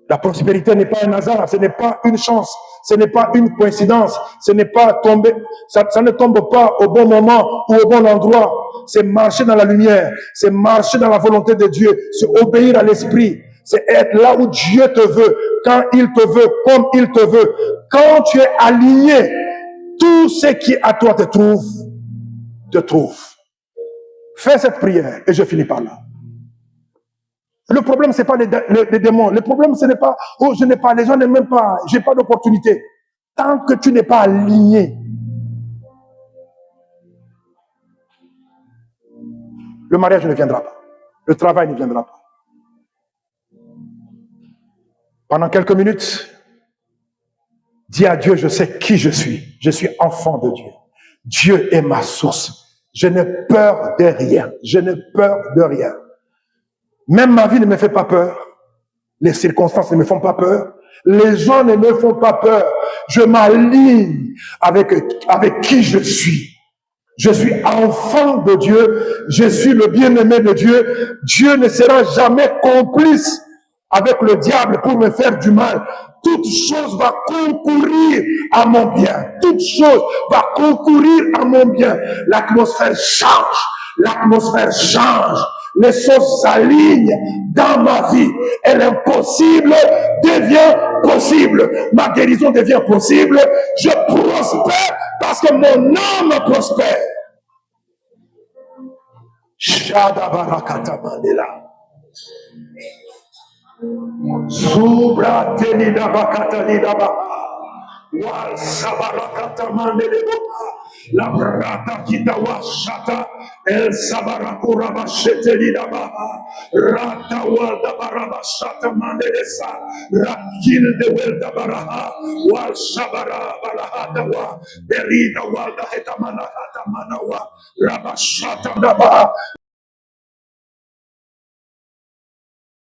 La prospérité n'est pas un hasard, ce n'est pas une chance, ce n'est pas une coïncidence, ce n'est pas tomber, ça ne tombe pas au bon moment ou au bon endroit. C'est marcher dans la lumière, c'est marcher dans la volonté de Dieu, c'est obéir à l'esprit, c'est être là où Dieu te veut, quand il te veut, comme il te veut. Quand tu es aligné, tout ce qui est à toi te trouve. Fais cette prière et je finis par là. Le problème, c'est pas les démons. Le problème, ce n'est pas, oh, je n'ai pas, les gens n'aiment même pas, j'ai pas d'opportunité. Tant que tu n'es pas aligné, le mariage ne viendra pas. Le travail ne viendra pas. Pendant quelques minutes, dis à Dieu, je sais qui je suis. Je suis enfant de Dieu. Dieu est ma source. Je n'ai peur de rien. Je n'ai peur de rien. Même ma vie ne me fait pas peur. Les circonstances ne me font pas peur. Les gens ne me font pas peur. Je m'aligne avec qui je suis. Je suis enfant de Dieu. Je suis le bien-aimé de Dieu. Dieu ne sera jamais complice avec le diable pour me faire du mal. Toute chose va concourir à mon bien. Toute chose va concourir à mon bien. L'atmosphère change. L'atmosphère change. Les choses s'alignent dans ma vie. Et l'impossible devient possible. Ma guérison devient possible. Je prospère parce que mon âme prospère. Shadabarakata Mandela. Subra telida bakata lida baha. Wal sabarakata mandele boha. La brata kita washata. El sabarakura bashete lida baha. Rata walda barabashata mandele sa. Rakil de welda baraha. Wal sabara balahata wa. Berida walda hetamana hatamana wa. Rabashata dabaha.